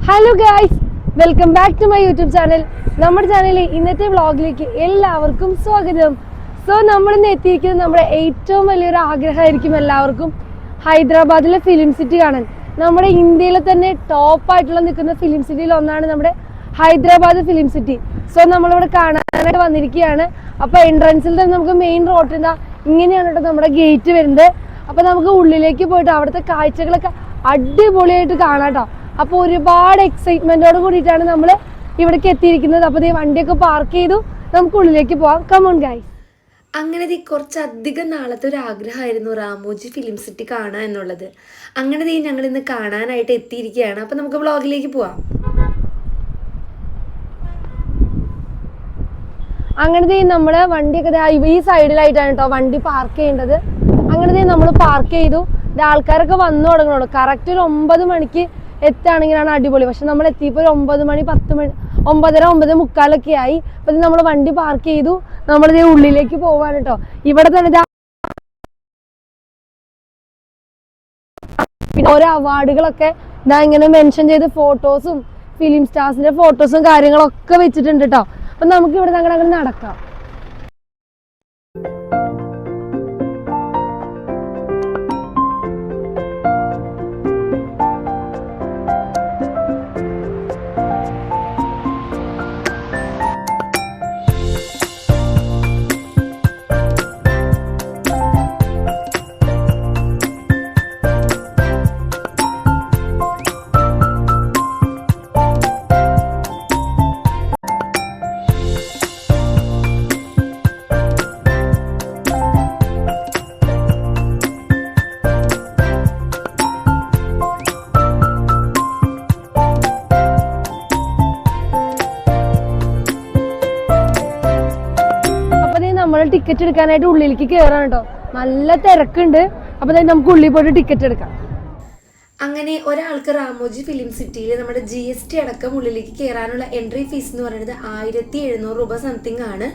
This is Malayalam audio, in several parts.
Hello guys, welcome back to my YouTube channel. നമ്മുടെ ചാനലിൽ ഇന്നത്തെ വ്ളോഗിലേക്ക് എല്ലാവർക്കും സ്വാഗതം. സോ നമ്മളിന്ന് എത്തിയിരിക്കുന്നത് നമ്മുടെ ഏറ്റവും വലിയൊരു ആഗ്രഹമായിരിക്കും എല്ലാവർക്കും, ഹൈദരാബാദിലെ ഫിലിം സിറ്റി കാണാൻ. നമ്മുടെ ഇന്ത്യയിലെ തന്നെ ടോപ്പായിട്ടുള്ള നിൽക്കുന്ന ഫിലിം സിറ്റിയിൽ ഒന്നാണ് നമ്മുടെ ഹൈദരാബാദ് ഫിലിം സിറ്റി. സോ നമ്മളിവിടെ കാണാനായിട്ട് വന്നിരിക്കുകയാണ്. അപ്പോൾ എൻട്രൻസിൽ തന്നെ നമുക്ക് മെയിൻ റോഡിൻ്റെ ഇങ്ങനെയാണ് കേട്ടോ നമ്മുടെ ഗേറ്റ് വരുന്നത്. അപ്പോൾ നമുക്ക് ഉള്ളിലേക്ക് പോയിട്ട് അവിടുത്തെ കാഴ്ചകളൊക്കെ അടിപൊളിയായിട്ട് കാണാം കേട്ടോ. അപ്പോൾ ഒരുപാട് എക്സൈറ്റ്മെന്റോട് കൂടിയിട്ടാണ് നമ്മൾ ഇവിടേക്ക് എത്തിയിരിക്കുന്നത്. അപ്പോൾ ഈ വണ്ടിയൊക്കെ പാർക്ക് ചെയ്തു, നമുക്ക് ഉള്ളിലേക്ക് പോവാം. Come on guys. അങ്ങനെ കുറച്ചധികം നാളത്തെ ഒരു ആഗ്രഹമായിരുന്നു റാമോജി ഫിലിം സിറ്റി കാണുക എന്നുള്ളത്. അങ്ങനെ ഞങ്ങൾ ഇന്ന് കാണാനായിട്ട് എത്തിയിരിക്കുകയാണ്. അപ്പോൾ നമുക്ക് വ്ളോഗിലേക്ക് പോവാം. അങ്ങനെ നമ്മള് വണ്ടിയൊക്കെ ഈ സൈഡിലായിട്ടാണ് കേട്ടോ വണ്ടി പാർക്ക് ചെയ്യേണ്ടത്. അങ്ങനെ നമ്മൾ പാർക്ക് ചെയ്തു. ആൾക്കാരൊക്കെ വന്നു തുടങ്ങുള്ളൂ. കറക്റ്റ് ഒരു 9 മണിക്ക് എത്തുകയാണെങ്കിലാണ് അടിപൊളി. പക്ഷെ നമ്മൾ എത്തിയപ്പോൾ ഒരു 9 മണി 10 മണി 9:30 9:45 ആയി. അപ്പൊ നമ്മൾ വണ്ടി പാർക്ക് ചെയ്തു. നമ്മളിത് ഉള്ളിലേക്ക് പോവാണ് കേട്ടോ. ഇവിടെ തന്നെ പിന്നെ ഓരോ അവാർഡുകളൊക്കെ ഇതാ ഇങ്ങനെ മെൻഷൻ ചെയ്ത് ഫോട്ടോസും ഫിലിം സ്റ്റാർസിന്റെ ഫോട്ടോസും കാര്യങ്ങളൊക്കെ വെച്ചിട്ടുണ്ട് കേട്ടോ. അപ്പൊ നമുക്ക് ഇവിടെ അങ്ങനെ നടക്കാം. നമ്മൾ ടിക്കറ്റ് എടുക്കാനായിട്ട് ഉള്ളിലേക്ക് കയറാൻ കേട്ടോ. നല്ല തിരക്കുണ്ട്. അപ്പൊ നമുക്ക് ഉള്ളിൽ പോയിട്ട് ടിക്കറ്റ് എടുക്കാം. അങ്ങനെ ഒരാൾക്ക് റാമോജി ഫിലിം സിറ്റിയിൽ നമ്മുടെ GST അടക്കം ഉള്ളിലേക്ക് കയറാനുള്ള എൻട്രി ഫീസ് എന്ന് പറയുന്നത് 1700 രൂപ സംതിങ് ആണ്.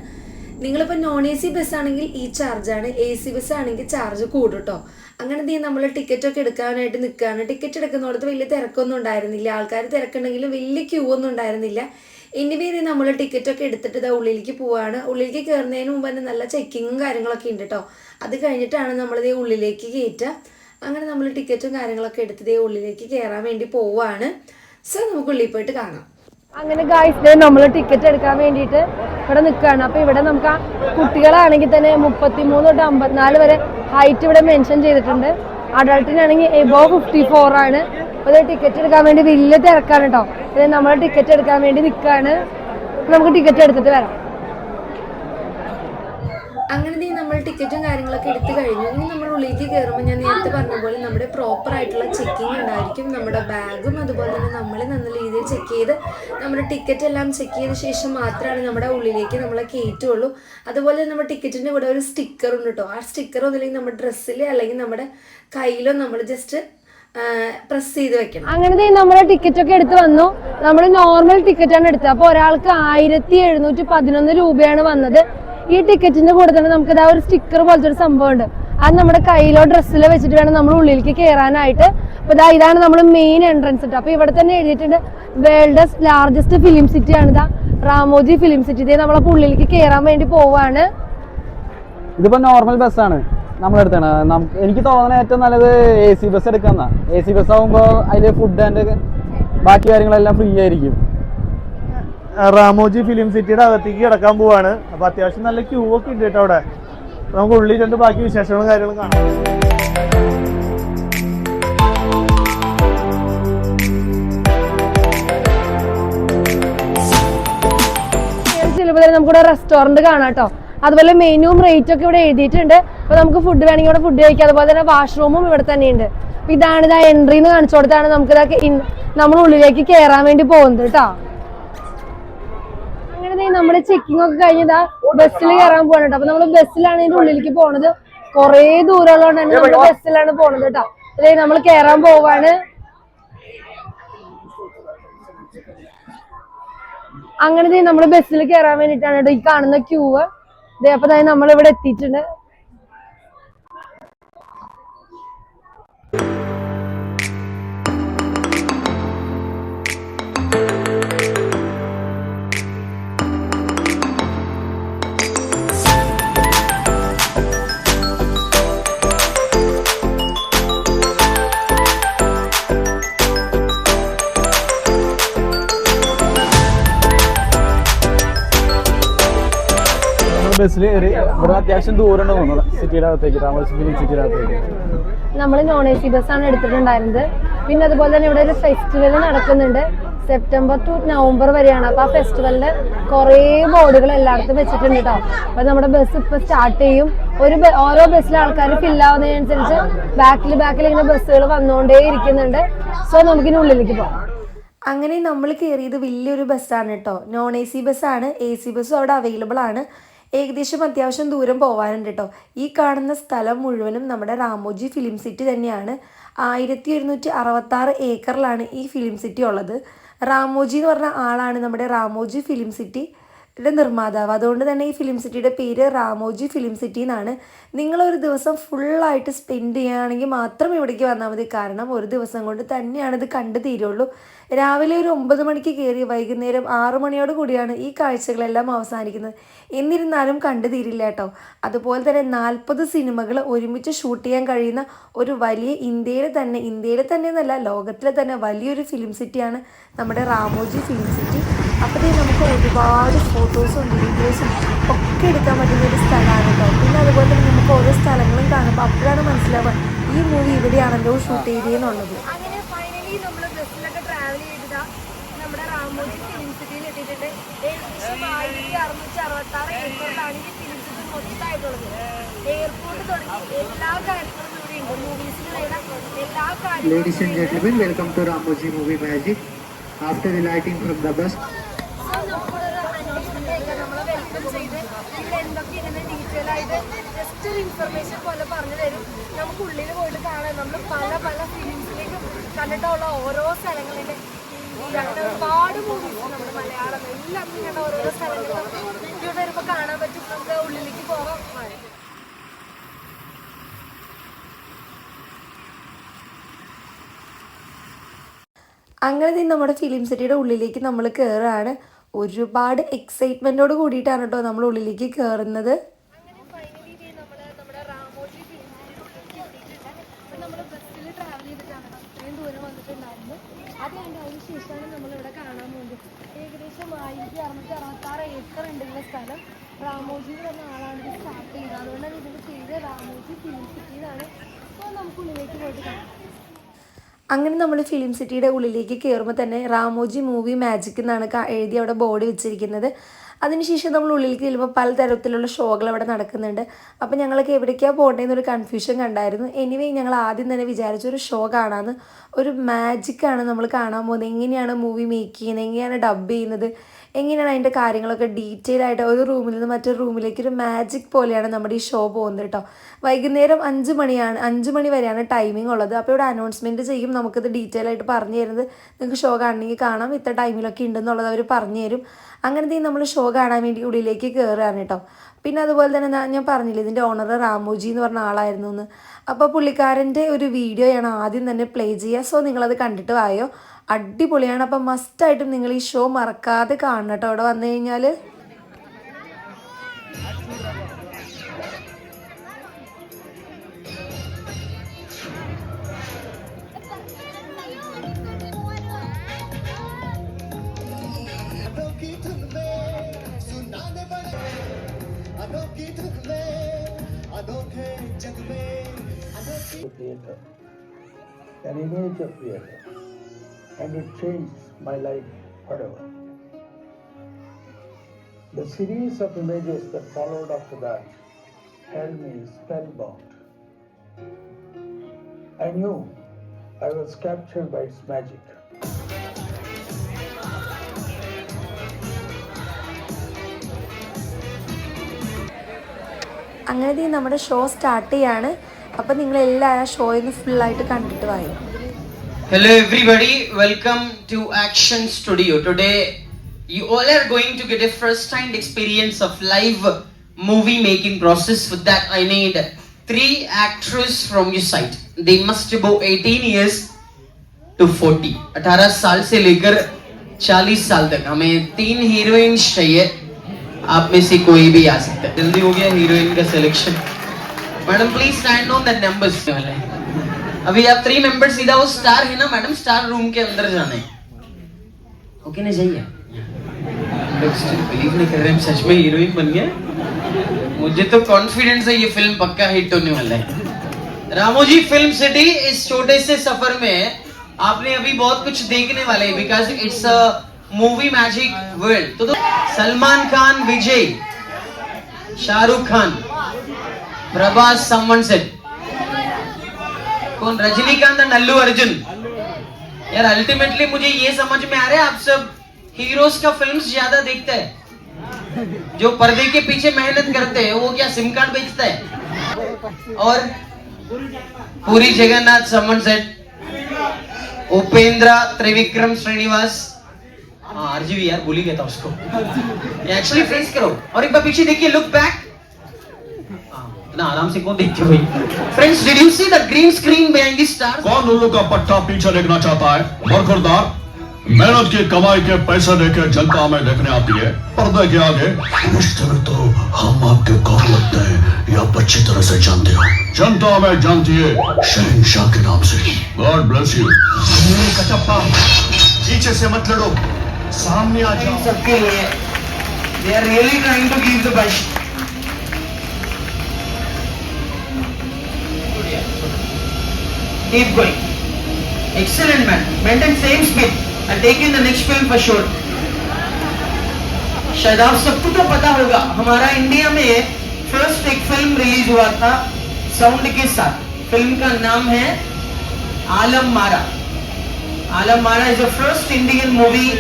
നിങ്ങളിപ്പോൾ നോൺ AC ബസ് ആണെങ്കിൽ ഈ ചാർജാണ്, AC ബസ് ആണെങ്കിൽ ചാർജ് കൂടും കേട്ടോ. അങ്ങനെ നമ്മൾ ടിക്കറ്റൊക്കെ എടുക്കാനായിട്ട് നിൽക്കുകയാണ്. ടിക്കറ്റ് എടുക്കുന്നിടത്ത് വലിയ തിരക്കൊന്നും ഉണ്ടായിരുന്നില്ല. ആൾക്കാർ തിരക്കുണ്ടെങ്കിലും വലിയ ക്യൂ ഒന്നും ഉണ്ടായിരുന്നില്ല. എനിവേ നമ്മൾ ടിക്കറ്റൊക്കെ എടുത്തിട്ട് ഇതാ ഉള്ളിലേക്ക് പോവാണ്. ഉള്ളിലേക്ക് കയറുന്നതിന് മുമ്പ് തന്നെ നല്ല ചെക്കിങ്ങും കാര്യങ്ങളൊക്കെ ഉണ്ട് കേട്ടോ. അത് കഴിഞ്ഞിട്ടാണ് നമ്മളിതേ ഉള്ളിലേക്ക് കയറ്റുക. അങ്ങനെ നമ്മൾ ടിക്കറ്റും കാര്യങ്ങളൊക്കെ എടുത്ത് ഇതേ ഉള്ളിലേക്ക് കയറാൻ വേണ്ടി പോവാണ്. സോ നമുക്ക് ഉള്ളിൽ പോയിട്ട് കാണാം. അങ്ങനെ ഗായ്സ് നമ്മൾ ടിക്കറ്റ് എടുക്കാൻ വേണ്ടിയിട്ട് ഇവിടെ നിൽക്കുകയാണ്. അപ്പോൾ ഇവിടെ നമുക്ക് കുട്ടികളാണെങ്കിൽ തന്നെ 33 തൊട്ട് 54 വരെ ഹൈറ്റ് ഇവിടെ മെൻഷൻ ചെയ്തിട്ടുണ്ട്. അഡൾട്ടിനാണെങ്കിൽ എബോവ് 54 ആണ്. അപ്പോൾ ടിക്കറ്റ് എടുക്കാൻ വേണ്ടി വലിയ തിരക്കാണ് കേട്ടോ. നമ്മൾ ടിക്കറ്റ് എടുക്കാൻ വേണ്ടി നിൽക്കുകയാണ്. നമുക്ക് ടിക്കറ്റ് എടുത്തിട്ട് വരാം. അങ്ങനെ നമ്മൾ ടിക്കറ്റും കാര്യങ്ങളൊക്കെ എടുത്തു കഴിഞ്ഞു. ഇനി നമ്മൾ ഉള്ളിലേക്ക് കയറുമ്പോൾ ഞാൻ നേരത്തെ പറഞ്ഞ പോലെ നമ്മുടെ പ്രോപ്പർ ആയിട്ടുള്ള ചെക്കിങ് ഉണ്ടായിരിക്കും. നമ്മുടെ ബാഗും അതുപോലെ തന്നെ നമ്മളെ നല്ല രീതിയിൽ ചെക്ക് ചെയ്ത് നമ്മുടെ ടിക്കറ്റ് എല്ലാം ചെക്ക് ചെയ്ത ശേഷം മാത്രമാണ് നമ്മുടെ ഉള്ളിലേക്ക് നമ്മളെ കയറ്റുള്ളൂ. അതുപോലെ നമ്മുടെ ടിക്കറ്റിൻ്റെ കൂടെ ഒരു സ്റ്റിക്കർ ഉണ്ട് കേട്ടോ. ആ സ്റ്റിക്കർ ഒന്നില്ലെങ്കിൽ നമ്മുടെ ഡ്രസ്സിൽ അല്ലെങ്കിൽ നമ്മുടെ കയ്യിലോ നമ്മൾ ജസ്റ്റ് പ്രസ് ചെയ്ത് വെക്കണം. അങ്ങനെ നമ്മളെ ടിക്കറ്റ് ഒക്കെ എടുത്ത് വന്നു. നമ്മൾ നോർമൽ ടിക്കറ്റ് ആണ് എടുത്തത്. അപ്പോൾ ഒരാൾക്ക് 1711 രൂപയാണ് വന്നത്. ഈ ടിക്കറ്റിന്റെ കൂടെ തന്നെ നമുക്ക് ഇതാ ഒരു സ്റ്റിക്കർ പോലത്തെ ഒരു സംഭവം ഉണ്ട്. അത് നമ്മുടെ കയ്യിലോ ഡ്രസ്സിലോ വെച്ചിട്ട് വേണം നമ്മൾ ഉള്ളിലേക്ക് കയറാനായിട്ട്. അപ്പൊ ഇതാണ് നമ്മൾ മെയിൻ എൻട്രൻസ് ഇട്ട്. അപ്പൊ ഇവിടെ തന്നെ എഴുതിയിട്ടുണ്ട് വേൾഡ്സ് ലാർജസ്റ്റ് ഫിലിം സിറ്റി ആണ് ഇതാ റാമോജി ഫിലിം സിറ്റി. ഇതേ നമ്മളപ്പോൾ ഉള്ളിലേക്ക് കയറാൻ വേണ്ടി പോവാണ്. ഇതിപ്പോ നോർമൽ ബസ്സാണ് നമ്മളെടുത്താണ്. എനിക്ക് തോന്നുന്നത് ഏറ്റവും നല്ലത് AC ബസ് എടുക്കാന്നാ. AC ബസ് ആകുമ്പോൾ അതില് ഫുഡ് ആൻഡ് ബാക്കി കാര്യങ്ങളെല്ലാം ഫ്രീ ആയിരിക്കും. റാമോജി ഫിലിം സിറ്റിയുടെ അകത്തേക്ക് കിടക്കാൻ പോവാണ്. അപ്പൊ അത്യാവശ്യം നല്ല ക്യൂ ഒക്കെ ഉണ്ട് കേട്ടോ അവിടെ. നമുക്ക് ഉള്ളിൽ രണ്ട് ബാക്കി വിശേഷങ്ങളും കാര്യങ്ങളും കാണാം. നമുക്കിവിടെ റെസ്റ്റോറന്റ് കാണാം കേട്ടോ. അതുപോലെ മെനുവും റേറ്റ് ഒക്കെ ഇവിടെ എഴുതിയിട്ടുണ്ട്. അപ്പൊ നമുക്ക് ഫുഡ് വേണമെങ്കിൽ ഇവിടെ ഫുഡ് കഴിക്കാം. അതുപോലെ തന്നെ വാഷ്റൂമും ഇവിടെ തന്നെയുണ്ട്. അപ്പൊ ഇതാണ് ഇതാ എൻട്രി എന്ന് കാണിച്ചു കൊടുത്താണ് നമുക്ക് ഇതൊക്കെ നമ്മൾ ഉള്ളിലേക്ക് കയറാൻ വേണ്ടി പോകുന്നത് കേട്ടോ. അങ്ങനെ നമ്മുടെ ചെക്കിംഗ് ഒക്കെ കഴിഞ്ഞതാ ബസ്സിൽ കയറാൻ പോകണം കേട്ടോ. അപ്പൊ നമ്മൾ ബസ്സിലാണ് ഇതിന്റെ ഉള്ളിലേക്ക് പോണത്. കുറെ ദൂരമുള്ളതുകൊണ്ട് തന്നെ നമ്മൾ ബസ്സിലാണ് പോണത് കേട്ടോ. അതെ നമ്മൾ കയറാൻ പോവാണ്. അങ്ങനെ നമ്മൾ ബസ്സിൽ കയറാൻ വേണ്ടിയിട്ടാണ് കേട്ടോ ഈ കാണുന്ന ക്യൂ. അപ്പൊ നമ്മൾ ഇവിടെ എത്തിയിട്ടുണ്ട്. ബസ്സിൽ ഇവിടെ അത്യാവശ്യം ദൂരം ഉണ്ട് തോന്നുന്നു സിറ്റിയുടെ അകത്തേക്ക്, രാമോജി ഫിലിം സിറ്റിയുടെ അകത്തേക്ക്. നമ്മൾ നോൺ AC ബസ്സാണ് എടുത്തിട്ടുണ്ടായിരുന്നത്. പിന്നെ അതുപോലെ തന്നെ ഇവിടെ ഒരു ഫെസ്റ്റിവൽ നടക്കുന്നുണ്ട് സെപ്റ്റംബർ ടു നവംബർ വരെയാണ്. അപ്പൊ ആ ഫെസ്റ്റിവലിന് കുറേ ബോർഡുകൾ എല്ലായിടത്തും വെച്ചിട്ടുണ്ട് കേട്ടോ. അപ്പൊ നമ്മുടെ ബസ് ഇപ്പൊ സ്റ്റാർട്ട് ചെയ്യും. ഓരോ ബസ്സിലെ ആൾക്കാർ ഫില്ലാവുന്നതിനനുസരിച്ച് ബാക്കിൽ ഇങ്ങനെ ബസ്സുകൾ വന്നുകൊണ്ടേ ഇരിക്കുന്നുണ്ട്. സോ നമുക്കിനി ഉള്ളിലേക്ക് പോകാം. അങ്ങനെ നമ്മൾ കയറിയത് വലിയൊരു ബസ്സാണ് കേട്ടോ. നോൺ AC ബസ്സാണ്. AC ബസ്സും അവിടെ അവൈലബിൾ ആണ്. ഏകദേശം അത്യാവശ്യം ദൂരം പോകാനുണ്ട് കേട്ടോ. ഈ കാണുന്ന സ്ഥലം മുഴുവനും നമ്മുടെ രാമോജി ഫിലിം സിറ്റി തന്നെയാണ്. 1766 ഏക്കറിലാണ് ഈ ഫിലിം സിറ്റി ഉള്ളത്. രാമോജി എന്ന് പറഞ്ഞ ആളാണ് നമ്മുടെ രാമോജി ഫിലിം സിറ്റിയുടെ നിർമ്മാതാവ്. അതുകൊണ്ട് തന്നെ ഈ ഫിലിം സിറ്റിയുടെ പേര് രാമോജി ഫിലിം സിറ്റി എന്നാണ്. നിങ്ങളൊരു ദിവസം ഫുള്ളായിട്ട് സ്പെൻഡ് ചെയ്യുകയാണെങ്കിൽ മാത്രം ഇവിടേക്ക് വന്നാൽ മതി. കാരണം ഒരു ദിവസം കൊണ്ട് തന്നെയാണ് ഇത് കണ്ടു തീരുള്ളൂ. രാവിലെ ഒരു 9 മണിക്ക് കയറി വൈകുന്നേരം 6 മണിയോട് കൂടിയാണ് ഈ കാഴ്ചകളെല്ലാം അവസാനിക്കുന്നത്. എന്നിരുന്നാലും കണ്ടു തീരില്ല കേട്ടോ. അതുപോലെ തന്നെ 40 സിനിമകൾ ഒരുമിച്ച് ഷൂട്ട് ചെയ്യാൻ കഴിയുന്ന ഒരു വലിയ ഇന്ത്യയിലെ തന്നെ എന്നല്ല ലോകത്തിലെ തന്നെ വലിയൊരു ഫിലിം സിറ്റിയാണ് നമ്മുടെ രാമോജി ഫിലിം സിറ്റി. അപ്പോഴേ നമുക്ക് ഒരുപാട് ഫോട്ടോസും വീഡിയോസും ഒക്കെ എടുക്കാൻ പറ്റുന്ന ഒരു സ്ഥലമാണ് കേട്ടോ. പിന്നെ അതുപോലെ തന്നെ നമുക്ക് ഓരോ സ്ഥലങ്ങളും കാണുമ്പോൾ അപ്പോഴാണ് മനസ്സിലാവുക ഈ മൂവി ഇവിടെയാണല്ലോ ഷൂട്ട് ചെയ്തതെന്നുള്ളത്. അങ്ങനെ ഫൈനലി നമ്മൾ ബസ്സിലൊക്കെ ട്രാവൽ ചെയ്തിട്ട് നമ്മുടെ രാമോജി ഫിലിം സിറ്റിയിൽ എത്തിയിട്ടുണ്ട്. ഏകദേശം 1666 ഏക്കറിലാണ് ഈ ഫിലിം സിറ്റി മൊത്തമായിട്ടുള്ളത്. എയർപോർട്ട് തുടങ്ങി എല്ലാ കാര്യങ്ങളും ഇവിടെ ഉണ്ട്. മൂവീസിൽ വേണ്ട എല്ലാ കാര്യങ്ങളും. Ladies and gentlemen, welcome to Ramoji Movie Magic. After the lighting from the bus, നമ്മളൊരു അന്വേഷണത്തെ നമ്മളെ വെൽക്കം ചെയ്ത് ഇവിടെ എന്തൊക്കെ ഇതിന്റെ ഡീറ്റെയിൽ ആയിട്ട് ജസ്റ്റ് ഒരു ഇൻഫർമേഷൻ പോലെ പറഞ്ഞു തരും. നമുക്ക് ഉള്ളിൽ പോയിട്ട് കാണാം. നമ്മൾ പല ഫിലിംസിലേക്കും കണ്ടിട്ടുള്ള ഓരോ സ്ഥലങ്ങളിലെ ഹിന്ദി ഒരുപാട് മൂവീസ് നമ്മുടെ മലയാളം എല്ലാം കണ്ട ഓരോരോ സ്ഥലങ്ങളും ഇവിടെ വരുമ്പോൾ കാണാൻ പറ്റും. നമുക്ക് ഉള്ളിലേക്ക് പോകാം. അങ്ങനെ നമ്മുടെ ഫിലിം സിറ്റിയുടെ ഉള്ളിലേക്ക് നമ്മൾ കയറുകയാണ്. ഒരുപാട് എക്സൈറ്റ്മെൻറ്റോട് കൂടിയിട്ടാണ് കേട്ടോ നമ്മൾ ഉള്ളിലേക്ക് കയറുന്നത്. അങ്ങനെ ഫൈനലി നമ്മുടെ രാമോജി ഫിലിം സിറ്റിയിലേക്ക് എത്തിയിട്ടുണ്ട്. അപ്പം നമ്മൾ ബസ്സിൽ ട്രാവൽ ചെയ്തിട്ടാണ് അത്രയും ദൂരം വന്നിട്ടുണ്ടായിരുന്നു. അത് കഴിഞ്ഞതിന് ശേഷമാണ് നമ്മളിവിടെ കാണാൻ പോകുന്നത്. ഏകദേശം 1666 ഏക്കർ ഉണ്ടെന്ന സ്ഥലം രാമോജി എന്ന് പറഞ്ഞ ആളാണ് ഇത് സ്റ്റാർട്ട് ചെയ്തത്. അതുകൊണ്ടാണ് ഇതിൻ്റെ പേര് രാമോജി ഫിലിം സിറ്റി എന്നാണ്. അപ്പോൾ നമുക്ക് ഉള്ളിലേക്ക് പോയിട്ട് കാണാം. അങ്ങനെ നമ്മൾ ഫിലിം സിറ്റിയുടെ ഉള്ളിലേക്ക് കയറുമ്പോൾ തന്നെ രാമോജി മൂവി മാജിക് എന്നാണ് എഴുതി അവിടെ ബോർഡ് വെച്ചിരിക്കുന്നത്. അതിനുശേഷം നമ്മൾ ഉള്ളിലേക്ക് ചെല്ലുമ്പോൾ പലതരത്തിലുള്ള ഷോകൾ അവിടെ നടക്കുന്നുണ്ട്. അപ്പോൾ ഞങ്ങൾക്ക് എവിടേക്കാണ് പോകേണ്ടതെന്നൊരു കൺഫ്യൂഷൻ കണ്ടായിരുന്നു. എനിവേ ഞങ്ങൾ ആദ്യം തന്നെ വിചാരിച്ച ഒരു ഷോ കാണാമെന്ന്. ഒരു മാജിക്കാണ് നമ്മൾ കാണാൻ പോകുന്നത്. എങ്ങനെയാണ് മൂവി മേക്ക് ചെയ്യുന്നത്, എങ്ങനെയാണ് ഡബ് ചെയ്യുന്നത്, എങ്ങനെയാണ് അതിൻ്റെ കാര്യങ്ങളൊക്കെ ഡീറ്റെയിൽ ആയിട്ട് ഒരു റൂമിൽ നിന്ന് മറ്റൊരു റൂമിലേക്ക് ഒരു മാജിക് പോലെയാണ് നമ്മുടെ ഈ ഷോ പോകുന്നത് കേട്ടോ. വൈകുന്നേരം 5 മണി വരെയാണ് ടൈമിംഗ് ഉള്ളത്. അപ്പോൾ ഇവിടെ അനൗൺസ്മെൻറ്റ് ചെയ്യും. നമുക്കിത് ഡീറ്റെയിൽ ആയിട്ട് പറഞ്ഞു തരുന്നത് നിങ്ങൾക്ക് ഷോ കാണണമെങ്കിൽ കാണാം, ഇത്ര ടൈമിലൊക്കെ ഉണ്ടെന്നുള്ളത് അവർ പറഞ്ഞു തരും. അങ്ങനത്തെ നമ്മൾ ഷോ കാണാൻ വേണ്ടി ഉള്ളിലേക്ക് കയറുകയാണ് കേട്ടോ. പിന്നെ അതുപോലെ തന്നെ ഞാൻ പറഞ്ഞില്ലേ ഇതിൻ്റെ ഓണർ രാമോജി എന്ന് പറഞ്ഞ ആളായിരുന്നു എന്ന്. അപ്പോൾ പുള്ളിക്കാരൻ്റെ ഒരു വീഡിയോയാണ് ആദ്യം തന്നെ പ്ലേ ചെയ്യുക. സോ നിങ്ങളത് കണ്ടിട്ട് വായോ, അടിപൊളിയാണ്. അപ്പം മസ്റ്റായിട്ടും നിങ്ങൾ ഈ ഷോ മറക്കാതെ കാണണം കേട്ടോ അവിടെ വന്നു കഴിഞ്ഞാൽ. Theatre, an image of theatre, and it changed my life forever. The series of images that followed after that held me spellbound. I knew I was captured by its magic. അങ്ങനെ നമ്മുടെ ഷോ സ്റ്റാർട്ട് ചെയ്യാണ്. അപ്പം നിങ്ങളെല്ലാവരും ഷോയിൽ ഫുള്ളായിട്ട് കണ്ടിട്ട് വായോ. Hello everybody, welcome to Action Studio. Today you all are going to get a first hand experience of live movie making process. For that I need 3 actors from your side. They must be about 18 years to 40. 18 साल से लेकर 40 साल तक हमें 3 हीरोइंस चाहिए. आप में से कोई भी आ सकता है. जल्दी हो गया हीरोइन का selection. Madam please stand on the numbers. अभी आप 3 मेंबर्स सीधा वो स्टार है ना मैडम, स्टार रूम के अंदर जाना है. ओके ना, जाइए. बिलीव नहीं कर रहे हम सच में हीरोइन बन गए. मुझे तो कॉन्फिडेंस है ये फिल्म पक्का हिट होने वाला है. रामोजी फिल्म सिटी इस छोटे से सफर में आपने अभी बहुत कुछ देखने वाले हैं because it's a movie magic world. तो सलमान खान, विजय, शाहरुख खान, प्रभास, समवन सेड, कौन, रजनीकांत और अल्लू अर्जुन. यार अल्टीमेटली मुझे ये समझ में आ रहा है आप सब हीरोज का फिल्म्स ज्यादा देखते हैं. जो पर्दे के पीछे मेहनत करते हैं वो क्या सिम कार्ड बेचता है. और पूरी जगन्नाथ, समवन सेट, उपेंद्र, त्रिविक्रम श्रीनिवास, हाँ आरजीवी यार भूल ही गया था उसको. एक्चुअली फेस करो और एक बार पीछे देखिए, लुक बैक. ना आराम से कौन देखते हो भाई. Friends, did you see the green screen behind the stars? कौन उल्लू का पट्टा पीछे देखना चाहता है? बरखुरदार मेहनत की कमाई के पैसे देकर जनता हमें देखने आती है. पर्दे के आगे रिश्ते में तो हम आपके कौन लगते हैं ये आप अच्छी तरह से जानते हो. जनता हमें जानती है शहंशाह के नाम से. God bless you. कटप्पा पीछे से मत लड़ो, सामने आ जाओ. सबके लिए they are really trying to give the best. Keep going. Excellent man. Maintain same speed. I'll take you in the next film for sure. शायद आप सबको तो पता होगा हमारा इंडिया में फर्स्ट एक फिल्म रिलीज हुआ था साउंड के साथ. फिल्म का नाम है आलम मारा. आलम मारा is the first Indian movie.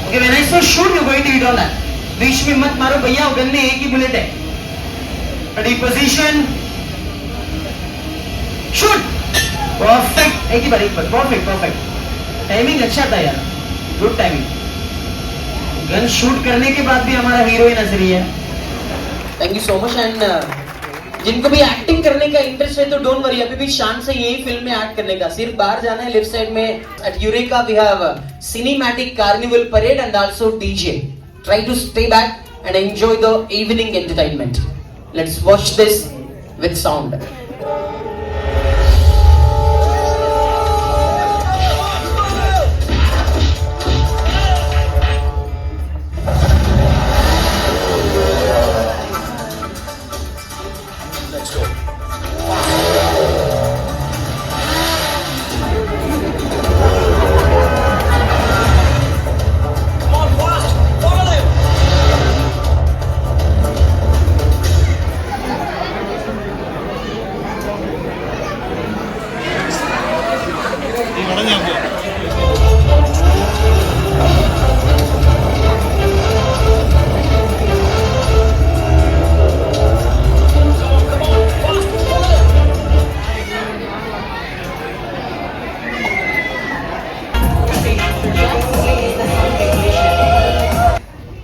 Okay, when I say shoot, you're going to hit on that. बीच में मत मारो भैया, गन में एक ही बुलेट है. Ready, position. Shoot. Perfect. एक ही बार. Perfect. टाइमिंग अच्छा था यार. Good timing. गन शूट करने के बाद भी हमारा हीरो ही नजर ही है. Thank you so much. And जिनको भी एक्टिंग करने का इंटरेस्ट है तो डोंट वरी, अभी भी शान से यही फिल्म में एक्ट करने का. सिर्फ बाहर जाना है. लेफ्ट साइड में at Eureka we have cinematic carnival parade and also DJ. Try to stay back and enjoy the evening entertainment. Let's watch this with sound.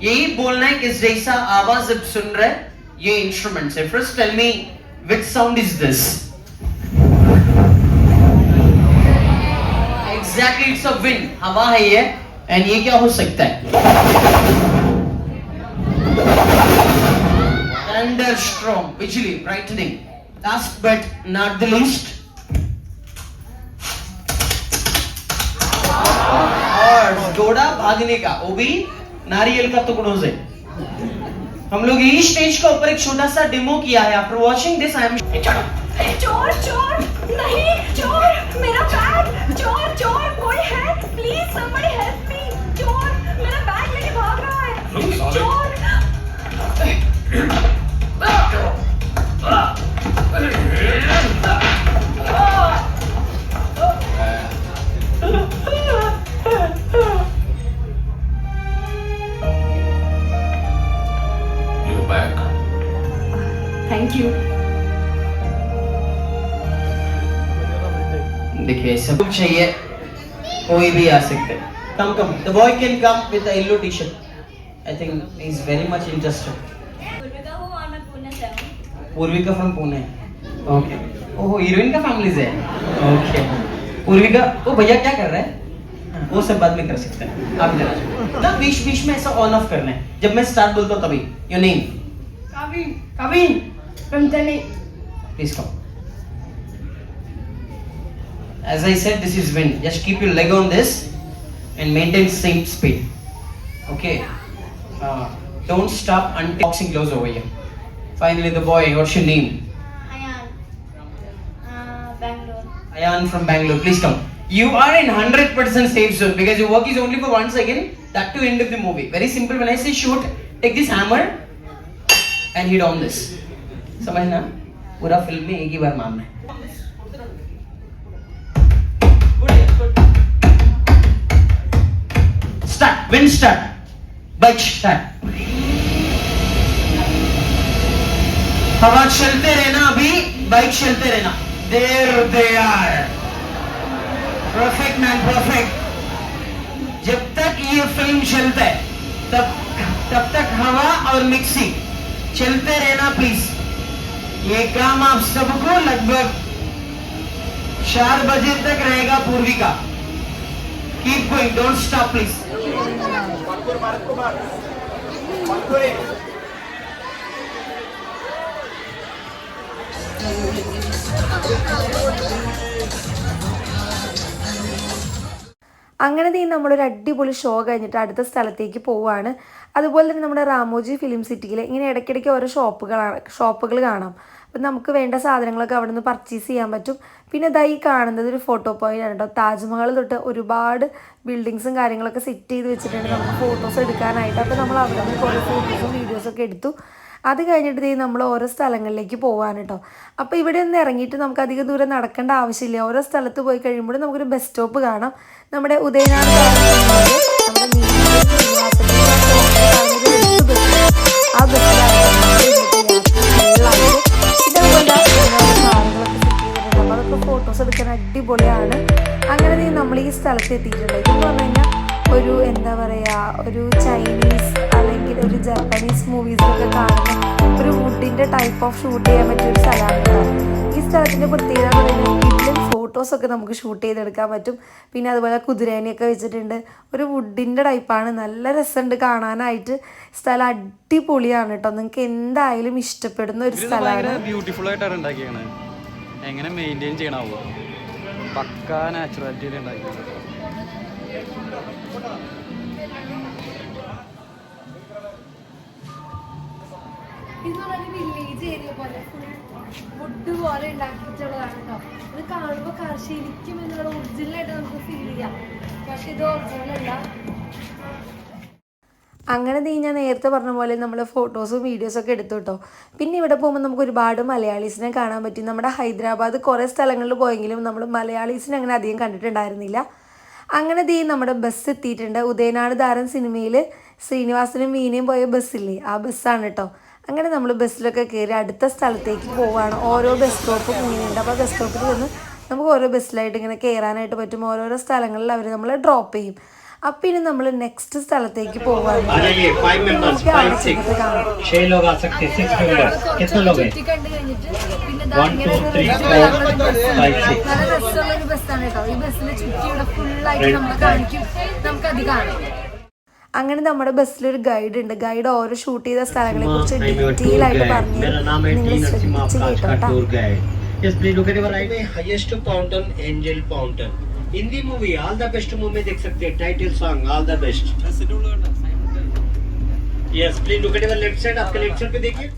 यही बोलना है किस जैसा आवाज अब सुन रहे ये इंस्ट्रूमेंट्स है. First tell me which sound is this? Exactly, it's a wind. हवा है ये. एंड ये क्या हो सकता है? थंडरस्टॉर्म, बिजली, brightening. Last but not the least, और घोड़ा भागने का, वो भी नारियल का टुकड़ों से. हम लोग यही स्टेज का ऊपर एक छोटा सा डेमो किया है. After watching this I am चोर नहीं, चोर मेरा बैग, चोर कोई है, प्लीज समबडी हेल्प मी. चोर मेरा बैग लेके भाग रहा है. चोर. Thank you. देखिए सब कुछ चाहिए, कोई भी आ सकते. Come the boy can come with a yellow T shirt. I think he is very much interested. Poorvika from Pune. Okay. ओहो, हीरोइन का फैमिली है. ओके. पूर्विका, ओ भैया क्या कर रहा है? वो सब बाद में कर सकते हैं. आप जरा ना बीच में ऐसा ऑन ऑफ करना है. जब मैं स्टार्ट बोलता हूँ तभी. Your name? Kavin. From Delhi. Please come. As I said, this is wind. Just keep your leg on this and maintain same speed. Okay. Don't stop until boxing gloves over here. Finally, the boy. What's your name? Ayan. Bangalore. Ayan from Bangalore. Please come. You are in 100% safe zone because your work is only for 1 second. That to end of the movie. Very simple. When I say shoot, take this hammer and hit on this. समझना? पूरा फिल्म में एक ही बार मारना है. Start. When start. Bike start. हवा चलते रहना अभी. Bike चलते रहना. There they are. Perfect man, perfect. जब तक ये फिल्म चलता है तब तक हवा और मिक्सिंग चलते रहना प्लीज. ये काम आप सबको लगभग 4 बजे तक रहेगा पूर्वी का. Keep going, don't stop please. അങ്ങനെ നമ്മളൊരു അടിപൊളി ഷോ കഴിഞ്ഞിട്ട് അടുത്ത സ്ഥലത്തേക്ക് പോവുകയാണ്. അതുപോലെ തന്നെ നമ്മുടെ റാമോജി ഫിലിം സിറ്റിയിൽ ഇങ്ങനെ ഇടയ്ക്കിടയ്ക്ക് ഓരോ ഷോപ്പുകൾ കാണാം. അപ്പം നമുക്ക് വേണ്ട സാധനങ്ങളൊക്കെ അവിടെ നിന്ന് പർച്ചേസ് ചെയ്യാൻ പറ്റും. പിന്നെ ഈ കാണുന്നത് ഒരു ഫോട്ടോ പോയിന്റ് ആണ് കേട്ടോ. താജ്മഹൽ തൊട്ട് ഒരുപാട് ബിൽഡിങ്സും കാര്യങ്ങളൊക്കെ സെറ്റ് ചെയ്ത് വെച്ചിട്ടുണ്ട് നമുക്ക് ഫോട്ടോസ് എടുക്കാനായിട്ട്. അപ്പോൾ നമ്മൾ അവിടെ നിന്ന് കുറേ ഫോട്ടോസും വീഡിയോസൊക്കെ എടുത്തു. അത് കഴിഞ്ഞിട്ട് നമ്മൾ ഓരോ സ്ഥലങ്ങളിലേക്ക് പോകാൻ കേട്ടോ. അപ്പോൾ ഇവിടെ നിന്ന് ഇറങ്ങിയിട്ട് നമുക്ക് അധികം ദൂരം നടക്കേണ്ട ആവശ്യമില്ല. ഓരോ സ്ഥലത്ത് പോയി കഴിയുമ്പോൾ നമുക്കൊരു ബസ് സ്റ്റോപ്പ് കാണാം. നമ്മുടെ ഉദയനാട് ആ അതൊക്കെ ഫോട്ടോസ് എടുക്കാൻ അടിപൊളിയാണ്. അങ്ങനെ നമ്മൾ ഈ സ്ഥലത്ത് എത്തിയിട്ടുണ്ട്. ഇതെന്ന് പറഞ്ഞു കഴിഞ്ഞാൽ ഒരു എന്താ പറയുക, ഒരു ചൈനീസ് അല്ലെങ്കിൽ ഒരു ജാപ്പനീസ് മൂവീസിലൊക്കെ കാണുന്ന ഒരു വുഡിൻ്റെ ടൈപ്പ് ഓഫ് ഷൂട്ട് ചെയ്യാൻ പറ്റിയ ഒരു സ്ഥലമാണ് കേട്ടോ. ഈ സ്ഥലത്തിൻ്റെ പ്രത്യേകത എന്ന് പറയുന്നത് വീട്ടിലും ഫോട്ടോസൊക്കെ നമുക്ക് ഷൂട്ട് ചെയ്തെടുക്കാൻ പറ്റും. പിന്നെ അതുപോലെ കുതിരേനെയൊക്കെ വെച്ചിട്ടുണ്ട്. ഒരു വുഡിൻ്റെ ടൈപ്പാണ്. നല്ല രസമുണ്ട് കാണാനായിട്ട്. സ്ഥലം അടിപൊളിയാണ് കേട്ടോ. നിങ്ങൾക്ക് എന്തായാലും ഇഷ്ടപ്പെടുന്ന ഒരു സ്ഥലമാണ്. ബ്യൂട്ടിഫുൾ ആയിട്ടാണ് ഉണ്ടാക്കിയാണ്. എങ്ങനെ മെയിൻറ്റെയിൻ ചെയ്യണമോ, പക്കാ നാച്ചുറാലിറ്റിയിൽ ഉണ്ടാക്കിയത്. ഇതെന്ന് പറഞ്ഞാൽ വില്ലേജ് ഏരിയ പോലെ ഫുൾ വുഡ് പോലെ ഉണ്ടാക്കിയിട്ടുള്ളതാണ് കേട്ടോ. ഇത് കാണുമ്പോൾ ശരിക്കും എന്നുള്ള ഒറിജിനലായിട്ട് നമുക്ക് ഫീൽ ചെയ്യാം. പക്ഷെ ഇത് ഒറിജിനലല്ല. അങ്ങനെ ഞാൻ നേരത്തെ പറഞ്ഞ പോലെ നമ്മൾ ഫോട്ടോസും വീഡിയോസൊക്കെ എടുത്തു കേട്ടോ. പിന്നെ ഇവിടെ പോകുമ്പോൾ നമുക്ക് ഒരുപാട് മലയാളീസിനെ കാണാൻ പറ്റി. നമ്മുടെ ഹൈദരാബാദ് കുറേ സ്ഥലങ്ങളിൽ പോയെങ്കിലും നമ്മൾ മലയാളീസിനെ അങ്ങനെ അധികം കണ്ടിട്ടുണ്ടായിരുന്നില്ല. അങ്ങനെ നമ്മുടെ ബസ് എത്തിയിട്ടുണ്ട്. ഉദയനാട് താരം സിനിമയിൽ ശ്രീനിവാസനും മീനയും പോയ ബസ്സില്ലേ, ആ ബസ്സാണ് കേട്ടോ. അങ്ങനെ നമ്മൾ ബസ്സിലൊക്കെ കയറി അടുത്ത സ്ഥലത്തേക്ക് പോവുകയാണ്. ഓരോ ബസ് സ്റ്റോപ്പും ഇങ്ങനെയുണ്ട്. അപ്പോൾ ബസ് സ്റ്റോപ്പിൽ നിന്ന് നമുക്ക് ഓരോ ബസ്സിലായിട്ട് ഇങ്ങനെ കയറാനായിട്ട് പറ്റും. ഓരോരോ സ്ഥലങ്ങളിൽ അവർ നമ്മളെ ഡ്രോപ്പ് ചെയ്യും. അപ്പം ഇനി നമ്മൾ നെക്സ്റ്റ് സ്ഥലത്തേക്ക് പോവാണ്. അങ്ങനെ നമ്മുടെ ബസ്സിലൊരു ഗൈഡ് ഉണ്ട്. ഗൈഡ് ഓരോ ഷൂട്ട് ചെയ്ത സ്ഥലങ്ങളെ കുറിച്ച് ഡീറ്റെയിൽ ആയിട്ട് പറഞ്ഞു നിങ്ങൾ ശ്രദ്ധിച്ച് കേട്ടോ. Hindi movie all the best movie में देख सकते हैं. Title song all the best. Yes please look at your left side. आपके लेफ्ट साइड पे देखिए.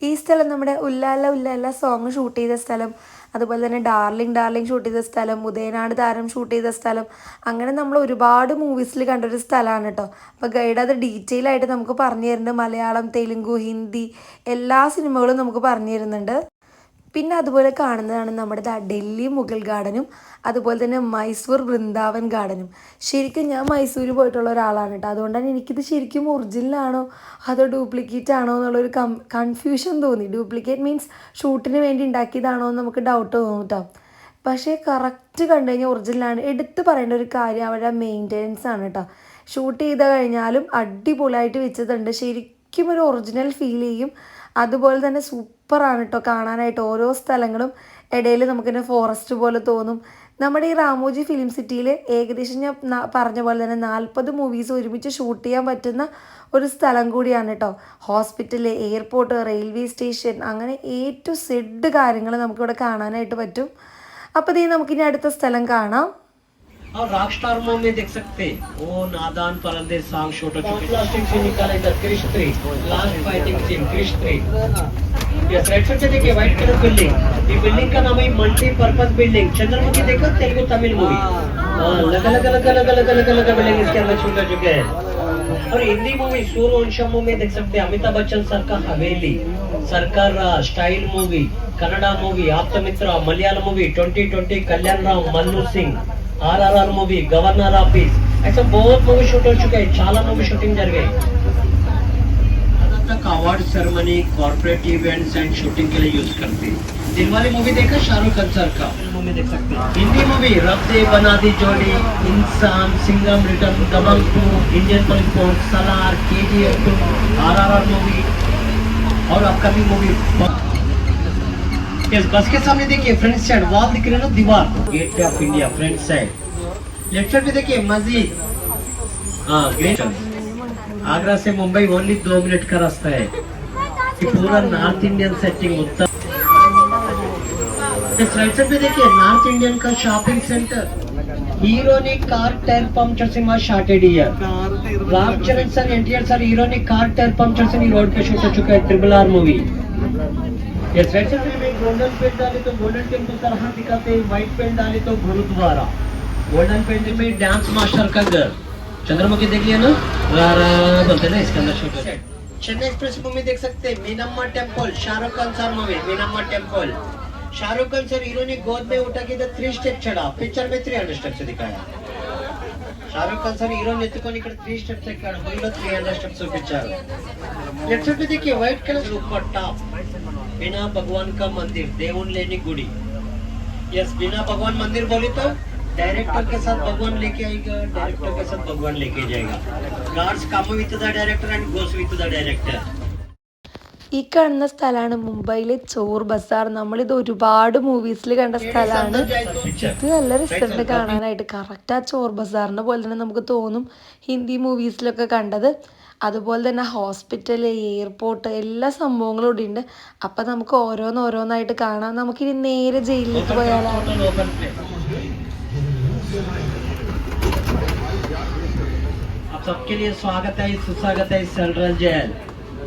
ഈ സ്ഥലം നമ്മുടെ ഉല്ലാല ഉല്ലാല സോങ് ഷൂട്ട് ചെയ്ത സ്ഥലം, അതുപോലെ തന്നെ ഡാർലിംഗ് ഷൂട്ട് ചെയ്ത സ്ഥലം, ഉദയനാട് താരം ഷൂട്ട് ചെയ്ത സ്ഥലം, അങ്ങനെ നമ്മൾ ഒരുപാട് മൂവീസിൽ കണ്ടൊരു സ്ഥലമാണ് കേട്ടോ. അപ്പോൾ ഗൈഡ് അത് ഡീറ്റെയിൽ ആയിട്ട് നമുക്ക് പറഞ്ഞു തരുന്നുണ്ട്. മലയാളം, തെലുങ്കു, ഹിന്ദി എല്ലാ സിനിമകളും നമുക്ക് പറഞ്ഞു തരുന്നുണ്ട്. പിന്നെ അതുപോലെ കാണുന്നതാണ് നമ്മുടെ ഡൽഹി മുഗൾ ഗാർഡനും അതുപോലെ തന്നെ മൈസൂർ വൃന്ദാവൻ ഗാർഡനും. ശരിക്കും ഞാൻ മൈസൂർ പോയിട്ടുള്ള ഒരാളാണ് കേട്ടോ. അതുകൊണ്ടാണ് എനിക്കിത് ശരിക്കും ഒറിജിനലാണോ അതോ ഡ്യൂപ്ലിക്കേറ്റ് ആണോ എന്നുള്ളൊരു കൺഫ്യൂഷൻ തോന്നി. ഡ്യൂപ്ലിക്കേറ്റ് മീൻസ് ഷൂട്ടിന് വേണ്ടി ഉണ്ടാക്കിയതാണോ എന്ന് നമുക്ക് ഡൗട്ട് തോന്നും കേട്ടോ. പക്ഷേ കറക്റ്റ് കണ്ടു കഴിഞ്ഞാൽ ഒറിജിനലാണ്. എടുത്ത് പറയേണ്ട ഒരു കാര്യം അവരുടെ മെയിൻ്റെനൻസ് ആണ് കേട്ടോ. ഷൂട്ട് ചെയ്ത് കഴിഞ്ഞാലും അടിപൊളിയായിട്ട് വെച്ചതുണ്ട്. ശരിക്കും ഒരു ഒറിജിനൽ ഫീൽ ചെയ്യും. അതുപോലെ തന്നെ സൂപ്പറാണ് കേട്ടോ കാണാനായിട്ട്. ഓരോ സ്ഥലങ്ങളും ഇടയിൽ നമുക്കിങ്ങനെ ഫോറസ്റ്റ് പോലെ തോന്നും. നമ്മുടെ ഈ റാമോജി ഫിലിം സിറ്റിയിൽ ഏകദേശം ഞാൻ പറഞ്ഞ പോലെ തന്നെ 40 മൂവീസ് ഒരുമിച്ച് ഷൂട്ട് ചെയ്യാൻ പറ്റുന്ന ഒരു സ്ഥലം കൂടിയാണ് കേട്ടോ. ഹോസ്പിറ്റൽ, എയർപോർട്ട്, റെയിൽവേ സ്റ്റേഷൻ, അങ്ങനെ A to Z കാര്യങ്ങൾ നമുക്കിവിടെ കാണാനായിട്ട് പറ്റും. അപ്പോൾ നമുക്കിനി അടുത്ത സ്ഥലം കാണാം. और रॉकस्टार मूवी में देख सकते हैं वो नादान परंदे सॉन्ग शूट हो चुके लास्टिंग सीन निकाला इधर Krrish 3 last fighting scene Krrish 3 ये राइट साइड से देखिए व्हाइट कलर बिल्डिंग ये बिल्डिंग का नाम है मल्टीपर्पज बिल्डिंग चंद्रमुखी देखो तेलुगु तमिल मूवी अलग अलग बिल्डिंग इसके अंदर शूट हो चुके हैं और हिंदी मूवी सूर्यवंशम मूवी देख सकते हैं अमिताभ बच्चन सर का हवेली सरकार style movie Kannada movie Aapta Mitra Malayalam movie 2020 Kalyan Ram Mallu Singh RRR movie governor office ऐसा बहुत मूवी शूट हो चुके हैं चाला मूवी शूटिंग జరిగే तक award ceremony corporate events and shooting के लिए यूज करते हैं दिलवाले मूवी देखा शाहरुख खान सर का मूवी देख सकते हैं हिंदी मूवी रब दे बना दी जोड़ी इंसान सिंघम रिटर्न दबंग 2 Indian police force Salaar KGF 2 RRR movie और अपकमिंग मूवी इस बस के सामने देखिए फ्रंट साइड वॉल दिख रही है ना दीवार gate of India front side left side पे देखिए मस्जिद ग्रेट आगरा से मुंबई ओनली 2 मिनट का रास्ता है ये पूरा नॉर्थ इंडियन सेटिंग उत्तर इस राइट साइड पे देखिए नॉर्थ इंडियन का shopping centre heroine car tyre puncture से मां शॉर्टेड ईयर Ram Charan sir NTR sir heroine car tyre puncture से रोड पे शूट हो चुका है RRR movie yes right side में गोल्डन पेंट डाले तो गोल्डन टेम्पल तरह दिखाते हैं व्हाइट पेंट डाले तो गुरुद्वारा गोल्डन पेंट में डांस मास्टर का घर चंद्रमुखी देख लिया ना रारा बोलते ना इसके अंदर शूट है चेन्नई एक्सप्रेस मूवी देख सकते हैं Meenamma temple Shahrukh Khan sir movie Meenamma temple Shahrukh Khan sir hero ने गोद में उठा के 3 स्टेप चढ़ा पिक्चर में 300 स्टेप से दिखाया शाहरुख खान सर हीरो नेतुకొని ఇక్కడ 3 స్టెప్స్ ఎక్కాడు మూవీలో 300 స్టెప్స్ చూపించారు లెఫ్ట్ సైడ్ पे देखिए व्हाइट कलर ऊपर टॉप बिना भगवान का मंदिर देवुन लेनी गुड़ी यस बिना भगवान मंदिर बोली तो डायरेक्टर के साथ भगवान लेके आएगा डायरेक्टर के साथ भगवान लेके जाएगा gods come with the director and goes with the director ഈ കാണുന്ന സ്ഥലമാണ് മുംബൈയിലെ ചോർ ബസാർ. നമ്മളിത് ഒരുപാട് മൂവീസിൽ കണ്ട സ്ഥലമാണ്. ഇത് നല്ല രസമുണ്ട് കാണാനായിട്ട്. കറക്റ്റ് ആ ചോർ ബസാറിനെ പോലെ തന്നെ നമുക്ക് തോന്നും ഹിന്ദി മൂവീസിലൊക്കെ കണ്ടത്. അതുപോലെ തന്നെ ഹോസ്പിറ്റൽ, എയർപോർട്ട്, എല്ലാ സംഭവങ്ങളും ഇവിടെ ഉണ്ട്. അപ്പം നമുക്ക് ഓരോന്നായിട്ട് കാണാം. നമുക്കിനി നേരെ ജയിലിലേക്ക് പോയാലാണ്. सबके लिए स्वागत है सुस्वागत है सेंट्रल जेल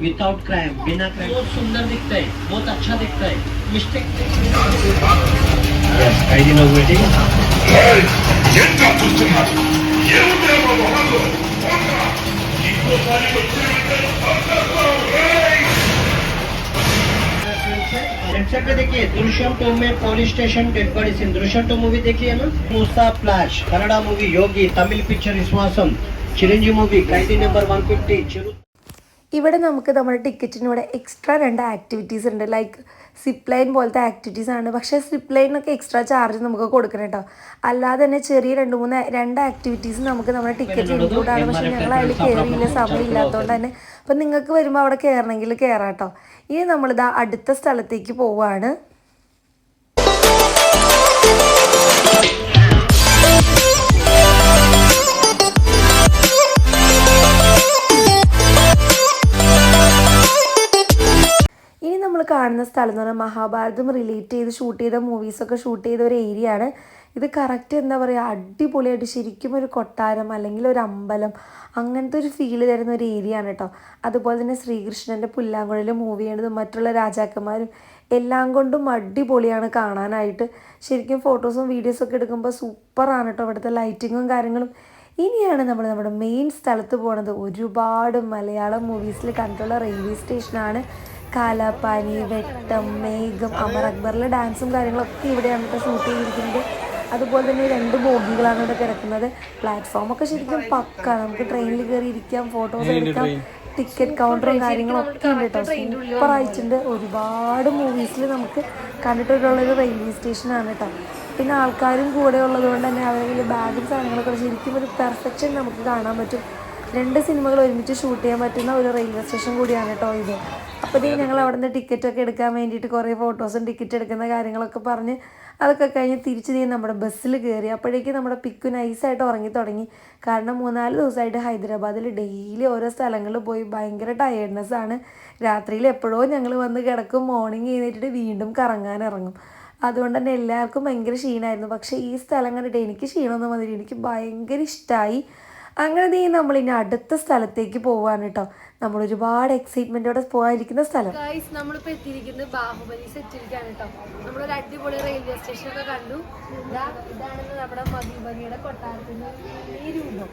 विदाउट क्राइम बिना क्राइम बहुत सुंदर दिखता है बहुत अच्छा दिखता है मिस्टेक देखिए दृश्यम 2 में police station dead body scene Drishyam 2 movie देखिए ना मूसा फ्लैश Kannada movie Yogi Tamil picture Viswasam Chiranjeevi movie Khaidi number 150 ഇവിടെ നമുക്ക് നമ്മുടെ ടിക്കറ്റിനൂടെ എക്സ്ട്രാ 2 ആക്ടിവിറ്റീസ് ഉണ്ട്. ലൈക്ക് സിപ്പ് ലൈൻ പോലത്തെ ആക്ടിവിറ്റീസ് ആണ്. പക്ഷേ സിപ്പ് ലൈനൊക്കെ എക്സ്ട്രാ ചാർജ് നമുക്ക് കൊടുക്കണം കേട്ടോ. അല്ലാതെ തന്നെ ചെറിയ 2 ആക്ടിവിറ്റീസ് നമുക്ക് നമ്മുടെ ടിക്കറ്റ് ഇൻക്ലൂഡാണ്. പക്ഷേ ഞങ്ങൾ അതിൽ കയറിയില്ല, സമയമില്ലാത്തതുകൊണ്ട് തന്നെ. അപ്പം നിങ്ങൾക്ക് വരുമ്പോൾ അവിടെ കയറണമെങ്കിൽ കയറാം കേട്ടോ. ഇനി നമ്മളിതാ അടുത്ത സ്ഥലത്തേക്ക് പോവുകയാണ്. ഇനി നമ്മൾ കാണുന്ന സ്ഥലം എന്ന് പറഞ്ഞാൽ മഹാഭാരതം റിലേറ്റ് ചെയ്ത് ഷൂട്ട് ചെയ്ത മൂവീസൊക്കെ ഷൂട്ട് ചെയ്ത ഒരു ഏരിയ ആണ്. ഇത് കറക്റ്റ് എന്താ പറയുക, അടിപൊളിയായിട്ട് ശരിക്കും ഒരു കൊട്ടാരം അല്ലെങ്കിൽ ഒരു അമ്പലം അങ്ങനത്തെ ഒരു ഫീൽ തരുന്ന ഒരു ഏരിയ ആണ് കേട്ടോ. അതുപോലെ തന്നെ ശ്രീകൃഷ്ണൻ്റെ പുല്ലാങ്കുഴൽ മൂവിയാണിത്. മറ്റുള്ള രാജാക്കന്മാരും എല്ലാം കൊണ്ടും അടിപൊളിയാണ് കാണാനായിട്ട്. ശരിക്കും ഫോട്ടോസും വീഡിയോസൊക്കെ എടുക്കുമ്പോൾ സൂപ്പറാണ് കേട്ടോ ഇവിടുത്തെ ലൈറ്റിങ്ങും കാര്യങ്ങളും. ഇനിയാണ് നമ്മുടെ മെയിൻ സ്ഥലത്ത് പോണത്. ഒരുപാട് മലയാളം മൂവീസിൽ കണ്ടിട്ടുള്ള റെയിൽവേ സ്റ്റേഷനാണ്. കാലാപാനി, വെട്ടം, മേഘം, അമർ അക്ബറിലെ ഡാൻസും കാര്യങ്ങളൊക്കെ ഇവിടെയാണ് കേട്ടോ ഷൂട്ട് ചെയ്തിരിക്കുന്നത്. അതുപോലെ തന്നെ 2 ബോഗികളാണ് ഇവിടെ കിടക്കുന്നത്. പ്ലാറ്റ്ഫോമൊക്കെ ശരിക്കും പക്ക. നമുക്ക് ട്രെയിനിൽ കയറി ഇരിക്കാം, ഫോട്ടോസ് എടുക്കാം. ടിക്കറ്റ് കൗണ്ടറും കാര്യങ്ങളൊക്കെ ഉണ്ട് കേട്ടോ. സൂപ്പർ ആയിട്ടുണ്ട്. ഒരുപാട് മൂവീസിൽ നമുക്ക് കണ്ടിട്ടുള്ളൊരു റെയിൽവേ സ്റ്റേഷനാണ് കേട്ടോ. പിന്നെ ആൾക്കാരും കൂടെ ഉള്ളതുകൊണ്ട് തന്നെ അവരുടെ ബാഗും സാധനങ്ങളൊക്കെ ശരിക്കും ഒരു പെർഫെക്ഷൻ നമുക്ക് കാണാൻ പറ്റും. 2 സിനിമകൾ ഒരുമിച്ച് ഷൂട്ട് ചെയ്യാൻ പറ്റുന്ന ഒരു റെയിൽവേ സ്റ്റേഷൻ കൂടിയാണ് കേട്ടോ ഇത്. അപ്പോഴത്തേക്കും ഞങ്ങൾ അവിടെ നിന്ന് ടിക്കറ്റൊക്കെ എടുക്കാൻ വേണ്ടിയിട്ട് കുറേ ഫോട്ടോസും ടിക്കറ്റ് എടുക്കുന്ന കാര്യങ്ങളൊക്കെ പറഞ്ഞ് അതൊക്കെ കഴിഞ്ഞ് തിരിച്ച് നമ്മുടെ ബസ്സിൽ കയറി. അപ്പോഴേക്കും നമ്മുടെ പിക്കു നൈസായിട്ട് ഉറങ്ങി തുടങ്ങി. കാരണം 3-4 ദിവസമായിട്ട് ഹൈദരാബാദിൽ ഡെയിലി ഓരോ സ്ഥലങ്ങളിൽ പോയി ഭയങ്കര ടയേർഡ്നെസ്സാണ്. രാത്രിയിൽ എപ്പോഴോ ഞങ്ങൾ വന്ന് കിടക്കും, മോർണിംഗ് എഴുന്നേറ്റിട്ട് വീണ്ടും കറങ്ങാൻ ഇറങ്ങും. അതുകൊണ്ട് തന്നെ എല്ലാവർക്കും ഭയങ്കര ക്ഷീണമായിരുന്നു. പക്ഷേ ഈ സ്ഥലം കണ്ടിട്ട് എനിക്ക് ക്ഷീണമൊന്നും വന്നില്ല, എനിക്ക് ഭയങ്കര ഇഷ്ടമായി. അങ്ങനെ നമ്മളിനി അടുത്ത സ്ഥലത്തേക്ക് പോവാണ് കേട്ടോ. നമ്മൾ ഒരുപാട് എക്സൈറ്റ്മെന്റോടെ പോകാനിരിക്കുന്ന സ്ഥലം. നമ്മളിപ്പോൾ എത്തിയിരിക്കുന്നത് ബാഹുബലി സെറ്റിലേക്കാണ് കേട്ടോ. നമ്മളൊരു അടിപൊളി റെയിൽവേ സ്റ്റേഷനൊക്കെ കണ്ടു. ഇതാണ് നമ്മുടെ മധുബനിയുടെ കൊട്ടാരത്തിന് ഈ രൂപം.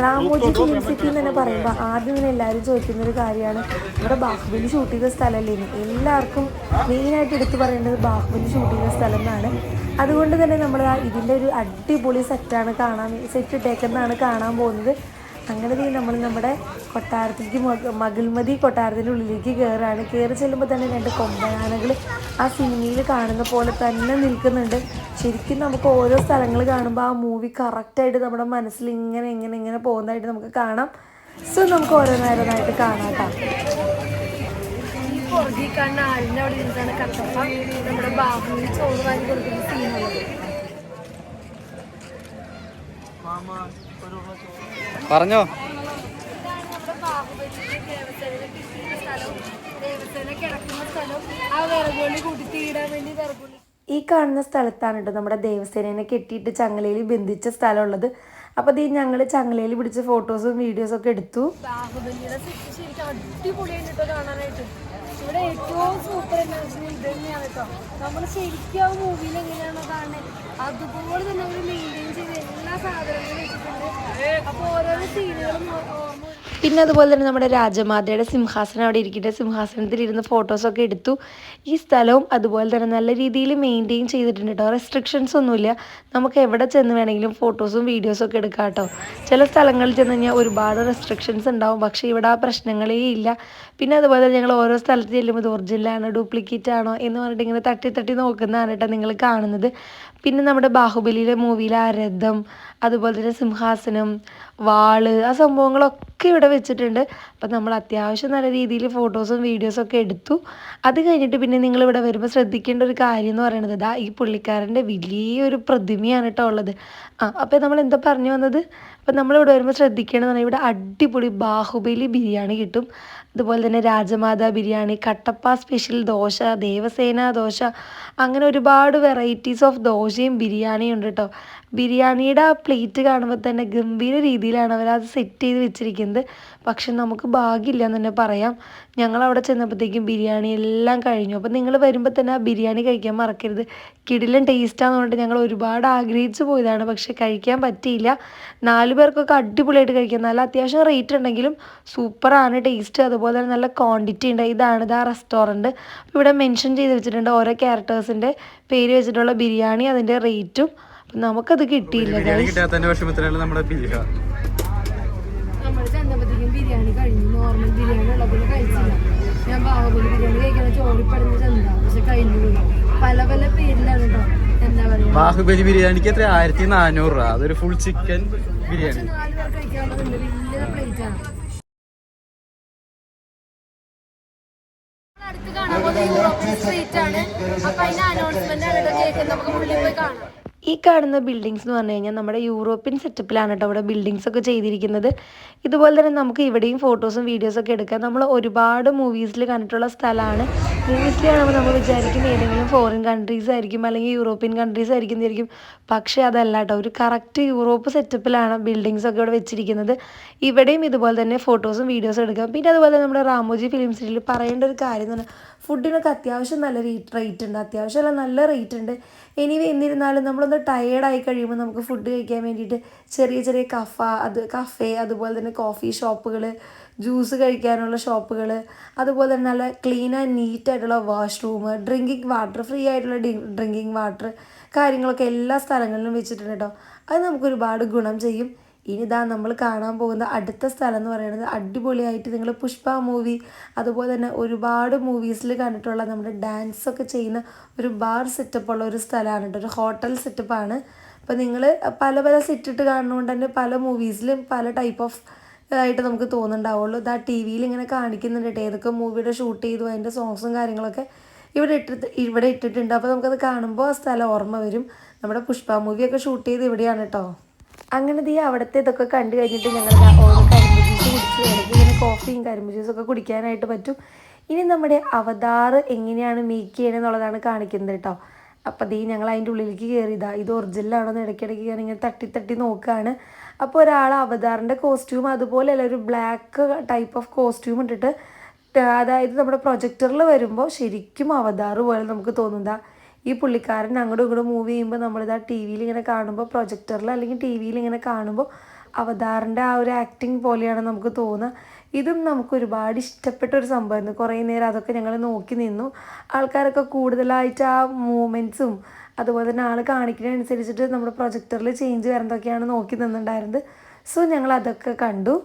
റാമോജി ഫിലിം സിറ്റി എന്ന് തന്നെ പറയുമ്പോൾ ആദ്യം തന്നെ എല്ലാവരും ചോദിക്കുന്നൊരു കാര്യമാണ്, ഇവിടെ ബാഹുബലി ഷൂട്ട് ചെയ്ത സ്ഥലമല്ലേ. എല്ലാവർക്കും മെയിനായിട്ട് എടുത്തു പറയേണ്ടത് ബാഹുബലി ഷൂട്ട് ചെയ്ത സ്ഥലം എന്നാണ്. അതുകൊണ്ട് തന്നെ നമ്മൾ ഇതിൻ്റെ ഒരു അടിപൊളി സെറ്റ് ഇട്ടേക്കുന്നതാണ് കാണാൻ പോകുന്നത്. അങ്ങനെ നമ്മൾ നമ്മുടെ കൊട്ടാരത്തിലേക്ക് മകിൽമതി കൊട്ടാരത്തിൻ്റെ ഉള്ളിലേക്ക് കയറുകയാണ്. കയറി ചെല്ലുമ്പോൾ തന്നെ 2 കൊമ്പയാനകൾ ആ സിനിമയിൽ കാണുന്ന പോലെ തന്നെ നിൽക്കുന്നുണ്ട്. ശരിക്കും നമുക്ക് ഓരോ സ്ഥലങ്ങൾ കാണുമ്പോൾ ആ മൂവി കറക്റ്റായിട്ട് നമ്മുടെ മനസ്സിൽ ഇങ്ങനെ പോകുന്നതായിട്ട് നമുക്ക് കാണാം. സോ നമുക്ക് ഓരോന്നായിട്ട് കാണാം കേട്ടോ. ഈ പുറകെ കാണുന്ന ആളിൻ്റെ അവിടെ ഇരുന്നാണ് കട്ടപ്പ നമ്മുടെ ബാഹുബലി ചോറ് വാങ്ങി കൊടുക്കുന്ന സീനുള്ളത്. പറഞ്ഞോ. ഇതാണ് നമ്മുടെ ബാഹുബലിക്ക് ദേവസേന കിട്ടിയ സ്ഥലവും ദേവസേന കിടക്കുന്ന സ്ഥലവും ആ വിറകുള്ളി കൂട്ടി തീയിടാൻ വേണ്ടി വിറകുള്ളി. ഈ കാണുന്ന സ്ഥലത്താണ് കേട്ടോ നമ്മുടെ ദേവസേനയെ കെട്ടിയിട്ട് ചങ്ങലയിൽ ബന്ധിച്ച സ്ഥലമുള്ളത്. അപ്പോൾ ഞങ്ങൾ ചങ്ങലയിൽ പിടിച്ച ഫോട്ടോസും വീഡിയോസും ഒക്കെ എടുത്തു. ബാഹുബലിയുടെ സെറ്റ് ശരിക്കും അടിപൊളിയായിട്ട് കേട്ടോ കാണാനായിട്ട്. ഇവിടെ ഏറ്റവും സൂപ്പർ എന്താണെന്ന് ഇത് തന്നെയാണ് കേട്ടോ. നമ്മൾ ശരിക്കും ആ മൂവിയിൽ എങ്ങനെയാണോ കാണുന്നത് അതുപോലെ തന്നെ അവർ മെയിൻറ്റെയിൻ ചെയ്ത് എല്ലാ സാധനങ്ങളും വെച്ചിട്ടുണ്ട്. അപ്പോൾ ഓരോരോ സീനുകളും പിന്നെ അതുപോലെ തന്നെ നമ്മുടെ രാജമാതയുടെ സിംഹാസനം അവിടെ ഇരിക്കട്ടെ, സിംഹാസനത്തിലിരുന്ന് ഫോട്ടോസൊക്കെ എടുത്തു. ഈ സ്ഥലവും അതുപോലെ തന്നെ നല്ല രീതിയിൽ മെയിൻറ്റെയിൻ ചെയ്തിട്ടുണ്ട് കേട്ടോ. റെസ്ട്രിക്ഷൻസ് ഒന്നുമില്ല, നമുക്ക് എവിടെ ചെന്ന് വേണമെങ്കിലും ഫോട്ടോസും വീഡിയോസും ഒക്കെ എടുക്കാം കേട്ടോ. ചില സ്ഥലങ്ങളിൽ ചെന്ന് കഴിഞ്ഞാൽ ഒരുപാട് റെസ്ട്രിക്ഷൻസ് ഉണ്ടാവും, പക്ഷേ ഇവിടെ ആ പ്രശ്നങ്ങളേ ഇല്ല. പിന്നെ അതുപോലെ ഞങ്ങൾ ഓരോ സ്ഥലത്ത് ചെല്ലുമ്പോൾ ഇത് ഒറിജിനലാണോ ഡ്യൂപ്ലിക്കേറ്റ് ആണോ എന്ന് പറഞ്ഞിട്ട് ഇങ്ങനെ തട്ടി നോക്കുന്നതാണ് കേട്ടോ നിങ്ങൾ കാണുന്നത്. പിന്നെ നമ്മുടെ ബാഹുബലിയിലെ മൂവിയിലെ ആ രഥം, അതുപോലെ തന്നെ സിംഹാസനം, വാള്, ആ സംഭവങ്ങളൊക്കെ ഇവിടെ വെച്ചിട്ടുണ്ട്. അപ്പം നമ്മൾ അത്യാവശ്യം നല്ല രീതിയിൽ ഫോട്ടോസും വീഡിയോസും ഒക്കെ എടുത്തു. അത് കഴിഞ്ഞിട്ട് പിന്നെ നിങ്ങളിവിടെ വരുമ്പോൾ ശ്രദ്ധിക്കേണ്ട ഒരു കാര്യം എന്ന് പറയുന്നത് ഈ പുള്ളിക്കാരൻ്റെ വലിയൊരു പ്രതിമയാണ് കേട്ടോ ഉള്ളത്. അപ്പോൾ നമ്മൾ എന്താ പറഞ്ഞു വന്നത്, അപ്പം നമ്മളിവിടെ വരുമ്പോൾ ശ്രദ്ധിക്കേണ്ടതെന്ന് പറഞ്ഞാൽ ഇവിടെ അടിപൊളി ബാഹുബലി ബിരിയാണി കിട്ടും. അതുപോലെ തന്നെ രാജമാതാ ബിരിയാണി, കട്ടപ്പ സ്പെഷ്യൽ ദോശ, ദേവസേന ദോശ, അങ്ങനെ ഒരുപാട് വെറൈറ്റീസ് ഓഫ് ദോശയും ബിരിയാണിയും ഉണ്ട് കേട്ടോ. ബിരിയാണിയുടെ ആ പ്ലേറ്റ് കാണുമ്പോൾ തന്നെ ഗംഭീര രീതിയിലാണ് അവരത് സെറ്റ് ചെയ്ത് വെച്ചിരിക്കുന്നത്. പക്ഷെ നമുക്ക് ഭാഗ്യമില്ല എന്ന് തന്നെ പറയാം. ഞങ്ങളവിടെ ചെന്നപ്പോഴത്തേക്കും ബിരിയാണി എല്ലാം കഴിഞ്ഞു. അപ്പം നിങ്ങൾ വരുമ്പോൾ തന്നെ ആ ബിരിയാണി കഴിക്കാൻ മറക്കരുത്. കിടിലൻ ടേസ്റ്റാന്ന് പറഞ്ഞിട്ട് ഞങ്ങൾ ഒരുപാട് ആഗ്രഹിച്ചു പോയതാണ്, പക്ഷെ കഴിക്കാൻ പറ്റിയില്ല. 4 പേർക്കൊക്കെ അടിപൊളിയായിട്ട് കഴിക്കാം. നല്ല അത്യാവശ്യം റേറ്റ് ഉണ്ടെങ്കിലും സൂപ്പറാണ് ടേസ്റ്റ്. അതുപോലെ തന്നെ നല്ല ക്വാണ്ടിറ്റി ഉണ്ട്. ഇതാണ് ആ റെസ്റ്റോറൻറ്റ്. ഇവിടെ മെൻഷൻ ചെയ്ത് വെച്ചിട്ടുണ്ട് ഓരോ ക്യാരക്ടേഴ്സിൻ്റെ പേര് വെച്ചിട്ടുള്ള ബിരിയാണി, അതിൻ്റെ റേറ്റും. നമുക്കത് കിട്ടിയില്ല. നമ്മൾ ചെന്നപ്പോഴത്തേക്കും ബിരിയാണി കഴിഞ്ഞു. നോർമൽ ബിരിയാണി ഉള്ളപ്പോൾ കഴിച്ചില്ല. ഞാൻ ബാഹുബലി ബിരിയാണി കഴിക്കാൻ ചോറിപ്പടന്ന് ചെന്നതാണ്, പക്ഷെ കഴിഞ്ഞു പോയി. പല പേരിലാണ് കേട്ടോ. എന്താ പറയുക, ബാഹുബലി ബിരിയാണിക്ക് എത്ര 1400 രൂപ. അതൊരു ഫുൾ ചിക്കൻ ബിരിയാണി. 4 പേർ കഴിക്കാനുള്ളതുണ്ട്. വലിയ പ്ലേറ്റാണ്. അടുത്ത് കാണാൻ പോകുന്നത് യൂറോപ്യൻ സ്ട്രീറ്റ് ആണ്. അപ്പൊ അതിന്റെ അനൗൺസ്മെന്റ് ആണ് കേൾക്കുന്നത്. നമുക്ക് ഉള്ളിൽ പോയി കാണാം. ഈ കാണുന്ന ബിൽഡിങ്സ് എന്ന് പറഞ്ഞു കഴിഞ്ഞാൽ നമ്മുടെ യൂറോപ്യൻ സെറ്റപ്പിലാണ് കേട്ടോ ഇവിടെ ബിൽഡിങ്സ് ഒക്കെ ചെയ്തിരിക്കുന്നത്. ഇതുപോലെ തന്നെ നമുക്ക് ഇവിടെയും ഫോട്ടോസും വീഡിയോസൊക്കെ എടുക്കാം. നമ്മൾ ഒരുപാട് മൂവീസിൽ കണ്ടിട്ടുള്ള സ്ഥലമാണ്. മൂവീസിൽ കാണുമ്പോൾ നമ്മൾ വിചാരിക്കും ഏതെങ്കിലും ഫോറിൻ കൺട്രീസ് ആയിരിക്കും, അല്ലെങ്കിൽ യൂറോപ്യൻ കൺട്രീസ് ആയിരിക്കും എന്നായിരിക്കും. പക്ഷേ അതല്ല കേട്ടോ, ഒരു കറക്റ്റ് യൂറോപ്പ് സെറ്റപ്പിലാണ് ബിൽഡിങ്സ് ഒക്കെ ഇവിടെ വെച്ചിരിക്കുന്നത്. ഇവിടെയും ഇതുപോലെ തന്നെ ഫോട്ടോസും വീഡിയോസും എടുക്കാം. പിന്നെ അതുപോലെ നമ്മുടെ റാമോജി ഫിലിം സിറ്റിയിൽ പറയേണ്ട ഒരു കാര്യം എന്ന് പറഞ്ഞാൽ ഫുഡിനൊക്കെ അത്യാവശ്യം നല്ല റേറ്റ് ഉണ്ട്. അത്യാവശ്യമല്ല, നല്ല റേറ്റ് ഉണ്ട്. എന്നിരുന്നാലും നമ്മളൊന്ന് ടയേർഡായി കഴിയുമ്പോൾ നമുക്ക് ഫുഡ് കഴിക്കാൻ വേണ്ടിയിട്ട് ചെറിയ കഫേ, അതുപോലെ തന്നെ കോഫി ഷോപ്പുകൾ, ജ്യൂസ് കഴിക്കാനുള്ള ഷോപ്പുകൾ, അതുപോലെ തന്നെ നല്ല ക്ലീൻ ആൻഡ് നീറ്റായിട്ടുള്ള വാഷ്റൂം, ഡ്രിങ്കിങ് വാട്ടർ, ഫ്രീ ആയിട്ടുള്ള ഡ്രിങ്കിങ് വാട്ടർ കാര്യങ്ങളൊക്കെ എല്ലാ സ്ഥലങ്ങളിലും വെച്ചിട്ടുണ്ട് കേട്ടോ. അത് നമുക്കൊരുപാട് ഗുണം ചെയ്യും. ഇനി നമ്മൾ കാണാൻ പോകുന്ന അടുത്ത സ്ഥലം എന്ന് പറയുന്നത് അടിപൊളിയായിട്ട് നിങ്ങൾ പുഷ്പ മൂവി, അതുപോലെ തന്നെ ഒരുപാട് മൂവീസിൽ കണ്ടിട്ടുള്ള നമ്മുടെ ഡാൻസൊക്കെ ചെയ്യുന്ന ഒരു ബാർ സെറ്റപ്പുള്ള ഒരു സ്ഥലമാണ് കേട്ടോ. ഒരു ഹോട്ടൽ സെറ്റപ്പാണ്. അപ്പോൾ നിങ്ങൾ പല സെറ്റിട്ട് കാണുന്നതുകൊണ്ട് തന്നെ പല മൂവീസിലും പല ടൈപ്പ് ഓഫ് ആയിട്ട് നമുക്ക് തോന്നുന്നുണ്ടാവുള്ളൂ. ടി വിയിൽ ഇങ്ങനെ കാണിക്കുന്നുണ്ട് കേട്ടോ, ഏതൊക്കെ മൂവിയുടെ ഷൂട്ട് ചെയ്തു, അതിൻ്റെ സോങ്സും കാര്യങ്ങളൊക്കെ ഇവിടെ ഇട്ടിട്ടുണ്ട്. അപ്പോൾ നമുക്കത് കാണുമ്പോൾ ആ സ്ഥലം ഓർമ്മ വരും. നമ്മുടെ പുഷ്പ മൂവിയൊക്കെ ഷൂട്ട് ചെയ്ത് ഇവിടെയാണ് കേട്ടോ. അങ്ങനെ അവിടുത്തെ ഇതൊക്കെ കണ്ടു കഴിഞ്ഞിട്ട് ഞങ്ങൾ ഓരോ കരിമ്പ് ജ്യൂസ് കുടിച്ചു. കുടിച്ചു. ഇടയ്ക്ക് ഇങ്ങനെ കോഫിയും കരിമ്പ് ജ്യൂസൊക്കെ കുടിക്കാനായിട്ട് പറ്റും. ഇനി നമ്മുടെ അവതാർ എങ്ങനെയാണ് മേക്ക് ചെയ്യണമെന്നുള്ളതാണ് കാണിക്കുന്നത് കേട്ടോ. അപ്പോൾ ഞങ്ങൾ അതിൻ്റെ ഉള്ളിലേക്ക് കയറിയതാ. ഇത് ഒറിജിനലാണോ എന്ന് ഇടയ്ക്കിടയ്ക്ക് ഞാൻ ഇങ്ങനെ തട്ടി തട്ടി നോക്കുകയാണ്. അപ്പോൾ ഒരാൾ അവതാറിൻ്റെ കോസ്റ്റ്യൂം അതുപോലെയല്ല ഒരു ബ്ലാക്ക് ടൈപ്പ് ഓഫ് കോസ്റ്റ്യൂം ഇട്ടിട്ട്, അതായത് നമ്മുടെ പ്രൊജക്ടറിൽ വരുമ്പോൾ ശരിക്കും അവതാർ പോലെ നമുക്ക് തോന്നുന്നതാ. ഈ പുള്ളിക്കാരൻ അങ്ങോട്ടും ഇങ്ങോട്ടും മൂവ് ചെയ്യുമ്പോൾ നമ്മളിതാ ടി വിയിൽ ഇങ്ങനെ കാണുമ്പോൾ, പ്രൊജക്ടറിൽ അല്ലെങ്കിൽ ടി വിയിൽ ഇങ്ങനെ കാണുമ്പോൾ അവതാറിൻ്റെ ആ ഒരു ആക്ടിങ് പോലെയാണ് നമുക്ക് തോന്നുക. ഇതും നമുക്ക് ഒരുപാട് ഇഷ്ടപ്പെട്ട ഒരു സംഭവമായിരുന്നു. കുറേ നേരം അതൊക്കെ ഞങ്ങൾ നോക്കി നിന്നു. ആൾക്കാരൊക്കെ കൂടുതലായിട്ട് ആ മൂമെൻറ്റ്സും അതുപോലെ തന്നെ ആൾ കാണിക്കുന്നതനുസരിച്ചിട്ട് നമ്മുടെ പ്രൊജക്ടറിൽ ചേഞ്ച് വരുന്നതൊക്കെയാണ് നോക്കി നിന്നിട്ടുണ്ടായിരുന്നത്. സോ ഞങ്ങൾ അതൊക്കെ കണ്ടു.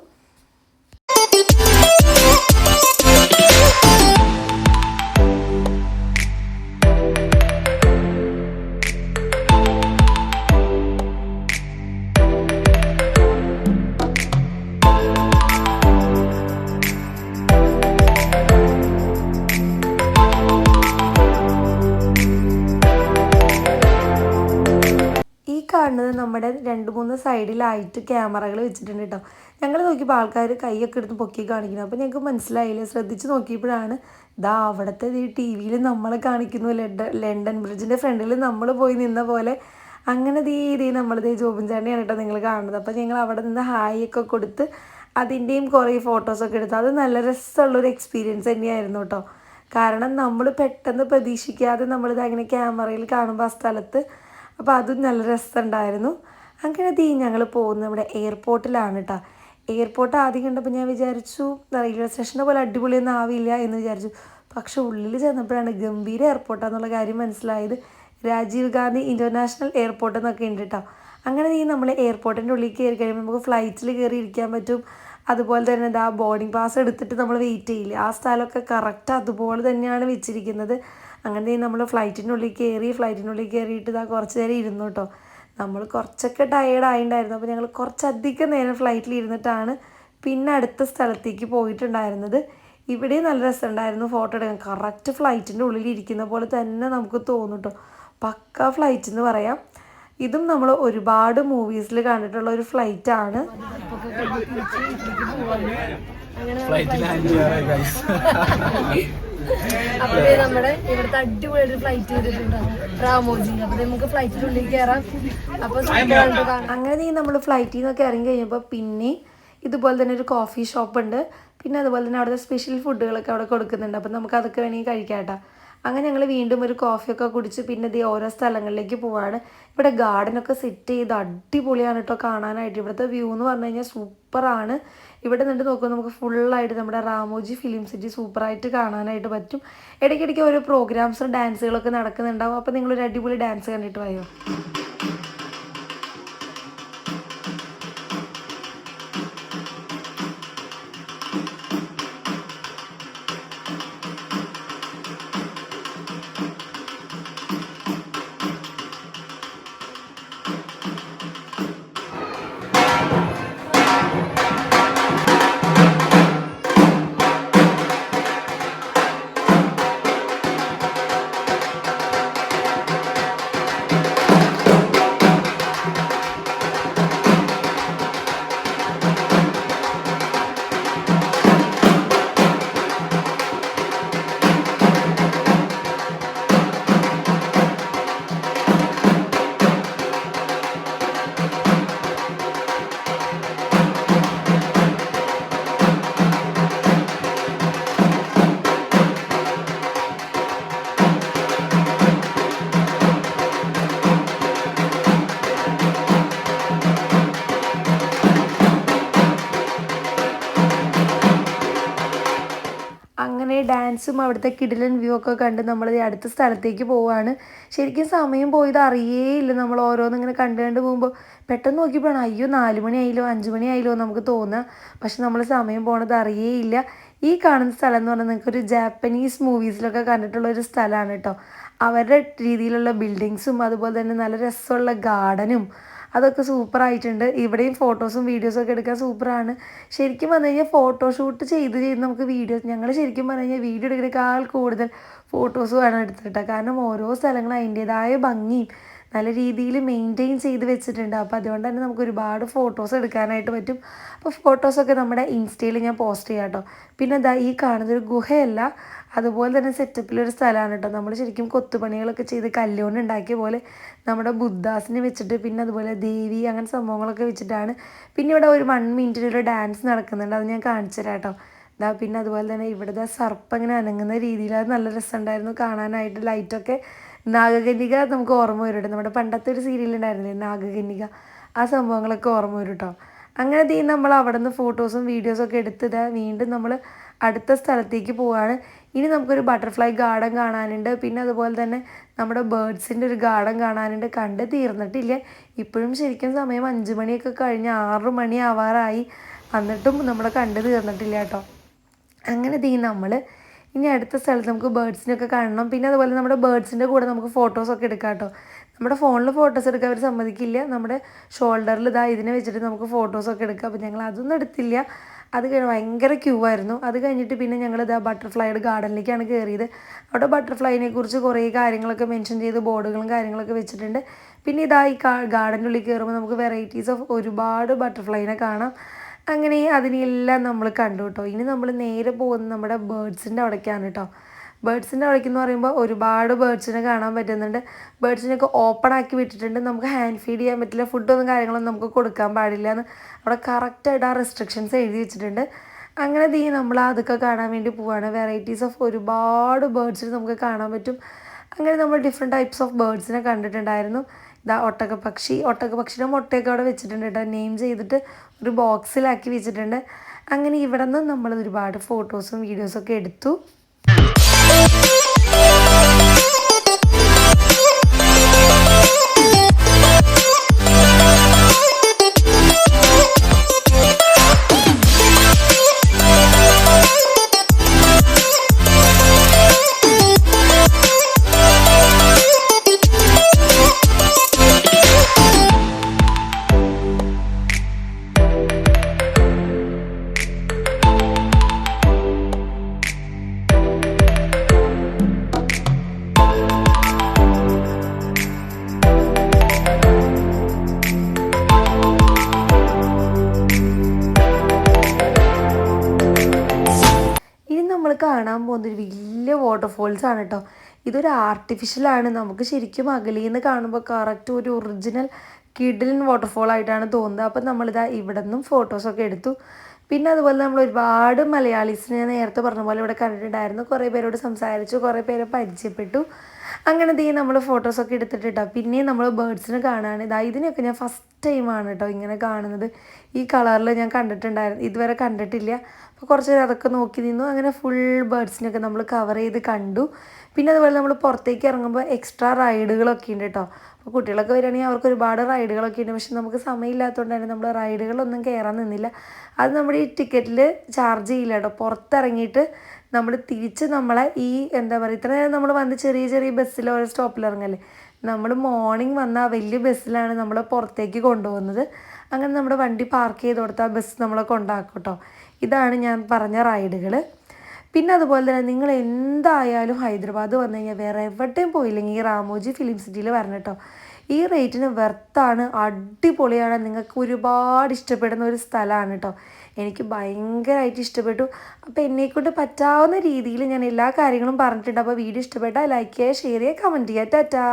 കാണുന്നത് നമ്മുടെ 2-3 സൈഡിലായിട്ട് ക്യാമറകൾ വെച്ചിട്ടുണ്ട് കേട്ടോ. ഞങ്ങൾ നോക്കിയപ്പോൾ ആൾക്കാർ കൈയൊക്കെ എടുത്ത് പൊക്കി കാണിക്കുന്നു. അപ്പോൾ ഞങ്ങൾക്ക് മനസ്സിലായില്ല. ശ്രദ്ധിച്ച് നോക്കിയപ്പോഴാണ് അവിടുത്തെ ഈ ടി വിയിൽ നമ്മളെ കാണിക്കുന്നു, ലണ്ടൻ ബ്രിഡ്ജിൻ്റെ ഫ്രണ്ടിൽ നമ്മൾ പോയി നിന്ന പോലെ. അങ്ങനെ നമ്മളിതേ ജോബിൻ ചാണ്ടിയാണ് കേട്ടോ നിങ്ങൾ കാണുന്നത്. അപ്പോൾ ഞങ്ങൾ അവിടെ നിന്ന് ഹായ് ഒക്കെ കൊടുത്ത് അതിൻ്റെയും കുറേ ഫോട്ടോസൊക്കെ എടുത്ത് അത് നല്ല രസമുള്ളൊരു എക്സ്പീരിയൻസ് തന്നെയായിരുന്നു കേട്ടോ. കാരണം നമ്മൾ പെട്ടെന്ന് പ്രതീക്ഷിക്കാതെ നമ്മളിത് അങ്ങനെ ക്യാമറയിൽ കാണുമ്പോൾ ആ സ്ഥലത്ത്, അപ്പോൾ അതും നല്ല രസമുണ്ടായിരുന്നു. അങ്ങനെ ഞങ്ങൾ പോകുന്നത് നമ്മുടെ എയർപോർട്ടിലാണ് കേട്ടോ. എയർപോർട്ട് ആദ്യം കണ്ടപ്പോൾ ഞാൻ വിചാരിച്ചു റെയിൽവേ സ്റ്റേഷനെ പോലെ അടിപൊളിയൊന്നും ആവില്ല എന്ന് വിചാരിച്ചു. പക്ഷെ ഉള്ളിൽ ചെന്നപ്പോഴാണ് ഗംഭീര എയർപോർട്ടാണെന്നുള്ള കാര്യം മനസ്സിലായത്. രാജീവ് ഗാന്ധി ഇൻ്റർനാഷണൽ എയർപോർട്ട് എന്നൊക്കെ ഉണ്ട് കേട്ടോ. അങ്ങനെ നമ്മൾ എയർപോർട്ടിൻ്റെ ഉള്ളിൽ കയറി കഴിയുമ്പോൾ നമുക്ക് ഫ്ലൈറ്റിൽ കയറി ഇരിക്കാൻ പറ്റും. അതുപോലെ തന്നെ ബോർഡിംഗ് പാസ് എടുത്തിട്ട് നമ്മൾ വെയിറ്റ് ചെയ്യില്ല, ആ സ്ഥലമൊക്കെ കറക്റ്റ് അതുപോലെ തന്നെയാണ് വെച്ചിരിക്കുന്നത്. അങ്ങനെ നമ്മൾ ഫ്ലൈറ്റിനുള്ളിൽ കയറിയിട്ട് കുറച്ച് നേരം ഇരുന്നു കേട്ടോ. നമ്മൾ കുറച്ചൊക്കെ ടയേർഡായിട്ടുണ്ടായിരുന്നു. അപ്പോൾ ഞങ്ങൾ കുറച്ചധികം നേരം ഫ്ലൈറ്റിൽ ഇരുന്നിട്ടാണ് പിന്നെ അടുത്ത സ്ഥലത്തേക്ക് പോയിട്ടുണ്ടായിരുന്നത്. ഇവിടെ നല്ല രസമുണ്ടായിരുന്നു ഫോട്ടോ എടുക്കാൻ. കറക്റ്റ് ഫ്ലൈറ്റിൻ്റെ ഉള്ളിൽ ഇരിക്കുന്ന പോലെ തന്നെ നമുക്ക് തോന്നും കേട്ടോ. പക്ക ഫ്ലൈറ്റ് എന്ന് പറയാം. ഇതും നമ്മൾ ഒരുപാട് മൂവീസിൽ കണ്ടിട്ടുള്ള ഒരു ഫ്ലൈറ്റാണ്. അപ്പോൾ നമ്മുടെ ഇവിടുത്തെ അടിപൊളിയായിട്ട് ഫ്ലൈറ്റ് ചെയ്തിട്ടുണ്ട് രാമോജി. അപ്പോൾ നമുക്ക് ഫ്ലൈറ്റിനുള്ളിൽ കയറാം. അപ്പോൾ അങ്ങനെ നമ്മൾ ഫ്ലൈറ്റിൽ നിന്നൊക്കെ ഇറങ്ങി കഴിഞ്ഞപ്പോൾ പിന്നെ ഇതുപോലെ തന്നെ ഒരു കോഫി ഷോപ്പ് ഉണ്ട്. പിന്നെ അതുപോലെ തന്നെ അവിടുത്തെ സ്പെഷ്യൽ ഫുഡുകളൊക്കെ അവിടെ കൊടുക്കുന്നുണ്ട്. അപ്പം നമുക്ക് അതൊക്കെ വേണമെങ്കിൽ കഴിക്കാം കേട്ടോ. അങ്ങനെ ഞങ്ങൾ വീണ്ടും ഒരു കോഫിയൊക്കെ കുടിച്ച് പിന്നെ ഓരോ സ്ഥലങ്ങളിലേക്ക് പോവാണ്. ഇവിടെ ഗാർഡനൊക്കെ സെറ്റ് ചെയ്ത് അടിപൊളിയാണ് കേട്ടോ കാണാനായിട്ട്. ഇവിടുത്തെ വ്യൂ എന്ന് പറഞ്ഞു കഴിഞ്ഞാൽ സൂപ്പറാണ്. ഇവിടെ നിന്ന് നോക്കുമ്പോൾ നമുക്ക് ഫുള്ളായിട്ട് നമ്മുടെ റാമോജി ഫിലിം സിറ്റി സൂപ്പറായിട്ട് കാണാനായിട്ട് പറ്റും. ഇടയ്ക്കിടയ്ക്ക് ഓരോ പ്രോഗ്രാംസും ഡാൻസുകളൊക്കെ നടക്കുന്നുണ്ടാവും. അപ്പോൾ നിങ്ങളൊരു അടിപൊളി ഡാൻസ് കണ്ടിട്ട് പോയോ. ഡാൻസും അവിടുത്തെ കിടിലൻ വ്യൂ ഒക്കെ കണ്ട് നമ്മൾ അടുത്ത സ്ഥലത്തേക്ക് പോവുകയാണ്. ശരിക്കും സമയം പോയത് അറിയേയില്ല. നമ്മൾ ഓരോന്നിങ്ങനെ കണ്ട് പോകുമ്പോൾ പെട്ടെന്ന് നോക്കിയപ്പോഴാണ് അയ്യോ 4 മണിയായില്ലോ 5 മണിയായില്ലോ നമുക്ക് തോന്നുക. പക്ഷെ നമ്മൾ സമയം പോണത് അറിയേയില്ല. ഈ കാണുന്ന സ്ഥലം എന്ന് പറഞ്ഞാൽ നിങ്ങൾക്കൊരു ജാപ്പനീസ് മൂവീസിലൊക്കെ കണ്ടിട്ടുള്ള ഒരു സ്ഥലമാണ് കേട്ടോ. അവരുടെ രീതിയിലുള്ള ബിൽഡിങ്സും അതുപോലെ തന്നെ നല്ല രസമുള്ള ഗാർഡനും അതൊക്കെ സൂപ്പറായിട്ടുണ്ട്. ഇവിടെയും ഫോട്ടോസും വീഡിയോസൊക്കെ എടുക്കാൻ സൂപ്പറാണ്. ശരിക്കും പറഞ്ഞു കഴിഞ്ഞാൽ ഫോട്ടോഷൂട്ട് ചെയ്ത് നമുക്ക് ഞങ്ങൾ ശരിക്കും പറഞ്ഞു കഴിഞ്ഞാൽ വീഡിയോ എടുക്കുന്നതിനേക്കാൾ കൂടുതൽ ഫോട്ടോസുമാണ് എടുത്തിട്ട്. കാരണം ഓരോ സ്ഥലങ്ങളും അതിൻ്റേതായ ഭംഗിയും നല്ല രീതിയിൽ മെയിൻറ്റെയിൻ ചെയ്ത് വെച്ചിട്ടുണ്ട്. അപ്പോൾ അതുകൊണ്ട് തന്നെ നമുക്ക് ഒരുപാട് ഫോട്ടോസ് എടുക്കാനായിട്ട് പറ്റും. അപ്പോൾ ഫോട്ടോസൊക്കെ നമ്മുടെ ഇൻസ്റ്റയിൽ ഞാൻ പോസ്റ്റ് ചെയ്യാം കേട്ടോ. പിന്നെ എന്താ ഈ കാണുന്നൊരു ഗുഹയല്ല, അതുപോലെ തന്നെ സെറ്റപ്പിലൊരു സ്ഥലമാണ് കേട്ടോ. നമ്മൾ ശരിക്കും കൊത്തുപണികളൊക്കെ ചെയ്ത് കല്ലുകൊണ്ട് ഉണ്ടാക്കിയ പോലെ നമ്മുടെ ബുദ്ധാസിനെ വെച്ചിട്ട്, പിന്നെ അതുപോലെ ദേവി അങ്ങനെ സംഭവങ്ങളൊക്കെ വെച്ചിട്ടാണ്. പിന്നെ ഇവിടെ ഒരു 1 മിനിറ്റിനൊരു ഡാൻസ് നടക്കുന്നുണ്ട്, അത് ഞാൻ കാണിച്ചു തരാം കേട്ടോ. പിന്നെ അതുപോലെ തന്നെ ഇവിടുത്തെ സർപ്പം ഇങ്ങനെ അനങ്ങുന്ന രീതിയിൽ അത് നല്ല രസമുണ്ടായിരുന്നു കാണാനായിട്ട്. ലൈറ്റൊക്കെ നാഗകന്യക നമുക്ക് ഓർമ്മ വരും കേട്ടോ. നമ്മുടെ പണ്ടത്തെ ഒരു സീരിയൽ ഉണ്ടായിരുന്നില്ലേ നാഗകന്യക, ആ സംഭവങ്ങളൊക്കെ ഓർമ്മ വരും കേട്ടോ. അങ്ങനെ നമ്മൾ അവിടെ നിന്ന് ഫോട്ടോസും വീഡിയോസൊക്കെ എടുത്തത് വീണ്ടും നമ്മൾ അടുത്ത സ്ഥലത്തേക്ക് പോവുകയാണ്. ഇനി നമുക്കൊരു ബട്ടർഫ്ലൈ ഗാർഡൻ കാണാനുണ്ട്. പിന്നെ അതുപോലെ തന്നെ നമ്മുടെ ബേർഡ്സിൻ്റെ ഒരു ഗാർഡൻ കാണാനുണ്ട്. കണ്ട് തീർന്നിട്ടില്ല. ഇപ്പോഴും ശരിക്കും സമയം 5 മണിയൊക്കെ കഴിഞ്ഞ് 6 മണി ആവാറായി, എന്നിട്ടും നമ്മൾ കണ്ട് തീർന്നിട്ടില്ല കേട്ടോ. അങ്ങനെ നമ്മൾ ഇനി അടുത്ത സ്ഥലത്ത് നമുക്ക് ബേർഡ്സിനൊക്കെ കാണണം. പിന്നെ അതുപോലെ നമ്മുടെ ബേർഡ്സിൻ്റെ കൂടെ നമുക്ക് ഫോട്ടോസൊക്കെ എടുക്കാം കേട്ടോ. നമ്മുടെ ഫോണിൽ ഫോട്ടോസ് എടുക്കാൻ അവർ സമ്മതിക്കില്ല. നമ്മുടെ ഷോൾഡറിൽ ഇതിനെ വെച്ചിട്ട് നമുക്ക് ഫോട്ടോസൊക്കെ എടുക്കാം. അപ്പോൾ ഞങ്ങൾ അതൊന്നും എടുത്തില്ല. അത് കഴിഞ്ഞ് ഭയങ്കര ക്യൂ ആയിരുന്നു. അത് കഴിഞ്ഞിട്ട് പിന്നെ ഞങ്ങൾ ബട്ടർഫ്ലൈയുടെ ഗാർഡനിലേക്കാണ് കയറിയത്. അവിടെ ബട്ടർഫ്ലൈനെ കുറിച്ച് കുറേ കാര്യങ്ങളൊക്കെ മെൻഷൻ ചെയ്ത് ബോർഡുകളും കാര്യങ്ങളൊക്കെ വെച്ചിട്ടുണ്ട്. പിന്നെ ഈ ഗാർഡൻ്റെ ഉള്ളിൽ കയറുമ്പോൾ നമുക്ക് വെറൈറ്റീസ് ഓഫ് ഒരുപാട് ബട്ടർഫ്ലൈനെ കാണാം. അങ്ങനെ അതിനെല്ലാം നമ്മൾ കണ്ടു കേട്ടോ. ഇനി നമ്മൾ നേരെ പോകുന്നത് നമ്മുടെ ബേർഡ്സിൻ്റെ അവിടേക്കാണ് കേട്ടോ. ബേർഡ്സിൻ്റെ അവിടേക്കെന്ന് പറയുമ്പോൾ ഒരുപാട് ബേർഡ്സിനെ കാണാൻ പറ്റുന്നുണ്ട്. ബേർഡ്സിനൊക്കെ ഓപ്പൺ ആക്കി വിട്ടിട്ടുണ്ട്. നമുക്ക് ഹാൻഡ് ഫീഡ് ചെയ്യാൻ പറ്റില്ല, ഫുഡൊന്നും കാര്യങ്ങളൊന്നും നമുക്ക് കൊടുക്കാൻ പാടില്ല എന്ന് അവിടെ കറക്റ്റായിട്ട് ആ റെസ്ട്രിക്ഷൻസ് എഴുതി വെച്ചിട്ടുണ്ട്. അങ്ങനെ നമ്മൾ അതൊക്കെ കാണാൻ വേണ്ടി പോവുകയാണ്. വെറൈറ്റീസ് ഓഫ് ഒരുപാട് ബേർഡ്സിന് നമുക്ക് കാണാൻ പറ്റും. അങ്ങനെ നമ്മൾ ഡിഫറെൻറ്റ് ടൈപ്സ് ഓഫ് ബേർഡ്സിനെ കണ്ടിട്ടുണ്ടായിരുന്നു. ഒട്ടകപക്ഷിയുടെ മുട്ടയൊക്കെ അവിടെ വെച്ചിട്ടുണ്ട് കേട്ടോ, നെയിം ചെയ്തിട്ട് ഒരു ബോക്സിലാക്കി വെച്ചിട്ടുണ്ട്. അങ്ങനെ ഇവിടെ നിന്ന് നമ്മൾ ഒരുപാട് ഫോട്ടോസും വീഡിയോസൊക്കെ എടുത്തു. കാണാൻ പോകുന്നൊരു വലിയ വാട്ടർഫോൾസാണ് കേട്ടോ. ഇതൊരു ആർട്ടിഫിഷ്യലാണ്. നമുക്ക് ശരിക്കും അകലിൽ നിന്ന് കാണുമ്പോൾ കറക്റ്റ് ഒരു ഒറിജിനൽ കിഡിലൻ വാട്ടർഫോൾ ആയിട്ടാണ് തോന്നുന്നത്. അപ്പം നമ്മളിതാ ഇവിടെ നിന്നും ഫോട്ടോസൊക്കെ എടുത്തു. പിന്നെ അതുപോലെ നമ്മൾ ഒരുപാട് മലയാളീസിനെ ഞാൻ നേരത്തെ പറഞ്ഞ പോലെ ഇവിടെ കണ്ടിട്ടുണ്ടായിരുന്നു. കുറേ പേരോട് സംസാരിച്ചു, കുറേ പേരെ പരിചയപ്പെട്ടു. അങ്ങനെ നമ്മൾ ഫോട്ടോസൊക്കെ എടുത്തിട്ട് പിന്നെ നമ്മൾ ബേർഡ്സിനെ കാണാൻ ഇതിനെയൊക്കെ ഞാൻ ഫസ്റ്റ് ടൈമാണ് കേട്ടോ ഇങ്ങനെ കാണുന്നത്. ഈ കളറിൽ ഞാൻ കണ്ടിട്ടുണ്ടായിരുന്നു, ഇതുവരെ കണ്ടിട്ടില്ല. അപ്പോൾ കുറച്ച് നേരം അതൊക്കെ നോക്കി നിന്നു. അങ്ങനെ ഫുൾ ബേർഡ്സിനൊക്കെ നമ്മൾ കവർ ചെയ്ത് കണ്ടു. പിന്നെ അതുപോലെ നമ്മൾ പുറത്തേക്ക് ഇറങ്ങുമ്പോൾ എക്സ്ട്രാ റൈഡുകളൊക്കെ ഉണ്ട് കേട്ടോ. അപ്പോൾ കുട്ടികളൊക്കെ വരികയാണെങ്കിൽ അവർക്ക് ഒരുപാട് റൈഡുകളൊക്കെ ഉണ്ട്. പക്ഷെ നമുക്ക് സമയമില്ലാത്തതുകൊണ്ട് തന്നെ നമ്മൾ റൈഡുകളൊന്നും കയറാൻ നിന്നില്ല. അത് നമ്മുടെ ഈ ടിക്കറ്റിൽ ചാർജ് ചെയ്യില്ല കേട്ടോ. പുറത്തിറങ്ങിയിട്ട് നമ്മൾ തിരിച്ച് നമ്മളെ ഈ ഇത്ര നേരം നമ്മൾ വന്ന് ചെറിയ ചെറിയ ബസ്സിൽ ഓരോ സ്റ്റോപ്പിൽ ഇറങ്ങല്ലേ, നമ്മൾ മോർണിംഗ് വന്ന ആ വലിയ ബസ്സിലാണ് നമ്മളെ പുറത്തേക്ക് കൊണ്ടുപോകുന്നത്. അങ്ങനെ നമ്മുടെ വണ്ടി പാർക്ക് ചെയ്ത് കൊടുത്താൽ ബസ് നമ്മളെ കൊണ്ടാക്കും കേട്ടോ. ഇതാണ് ഞാൻ പറഞ്ഞ റൈഡുകൾ. പിന്നെ അതുപോലെ തന്നെ നിങ്ങൾ എന്തായാലും ഹൈദരാബാദ് വന്നു കഴിഞ്ഞാൽ വേറെ എവിടെയും പോയില്ലെങ്കിൽ ഈ റാമോജി ഫിലിം സിറ്റിയിൽ വരണം കേട്ടോ. ഈ റേറ്റിന് വെർത്താണ്, അടിപൊളിയാണ്. നിങ്ങൾക്ക് ഒരുപാട് ഇഷ്ടപ്പെടുന്ന ഒരു സ്ഥലമാണ് കേട്ടോ. എനിക്ക് ഭയങ്കരമായിട്ട് ഇഷ്ടപ്പെട്ടു. അപ്പോൾ എന്നെക്കൊണ്ട് പറ്റാവുന്ന രീതിയിൽ ഞാൻ എല്ലാ കാര്യങ്ങളും പറഞ്ഞിട്ടുണ്ട്. അപ്പോൾ വീഡിയോ ഇഷ്ടപ്പെട്ടാൽ ലൈക്ക് ചെയ്യുക, ഷെയർ ചെയ്യുക, കമൻറ്റ് ചെയ്യുക. ടാറ്റാ.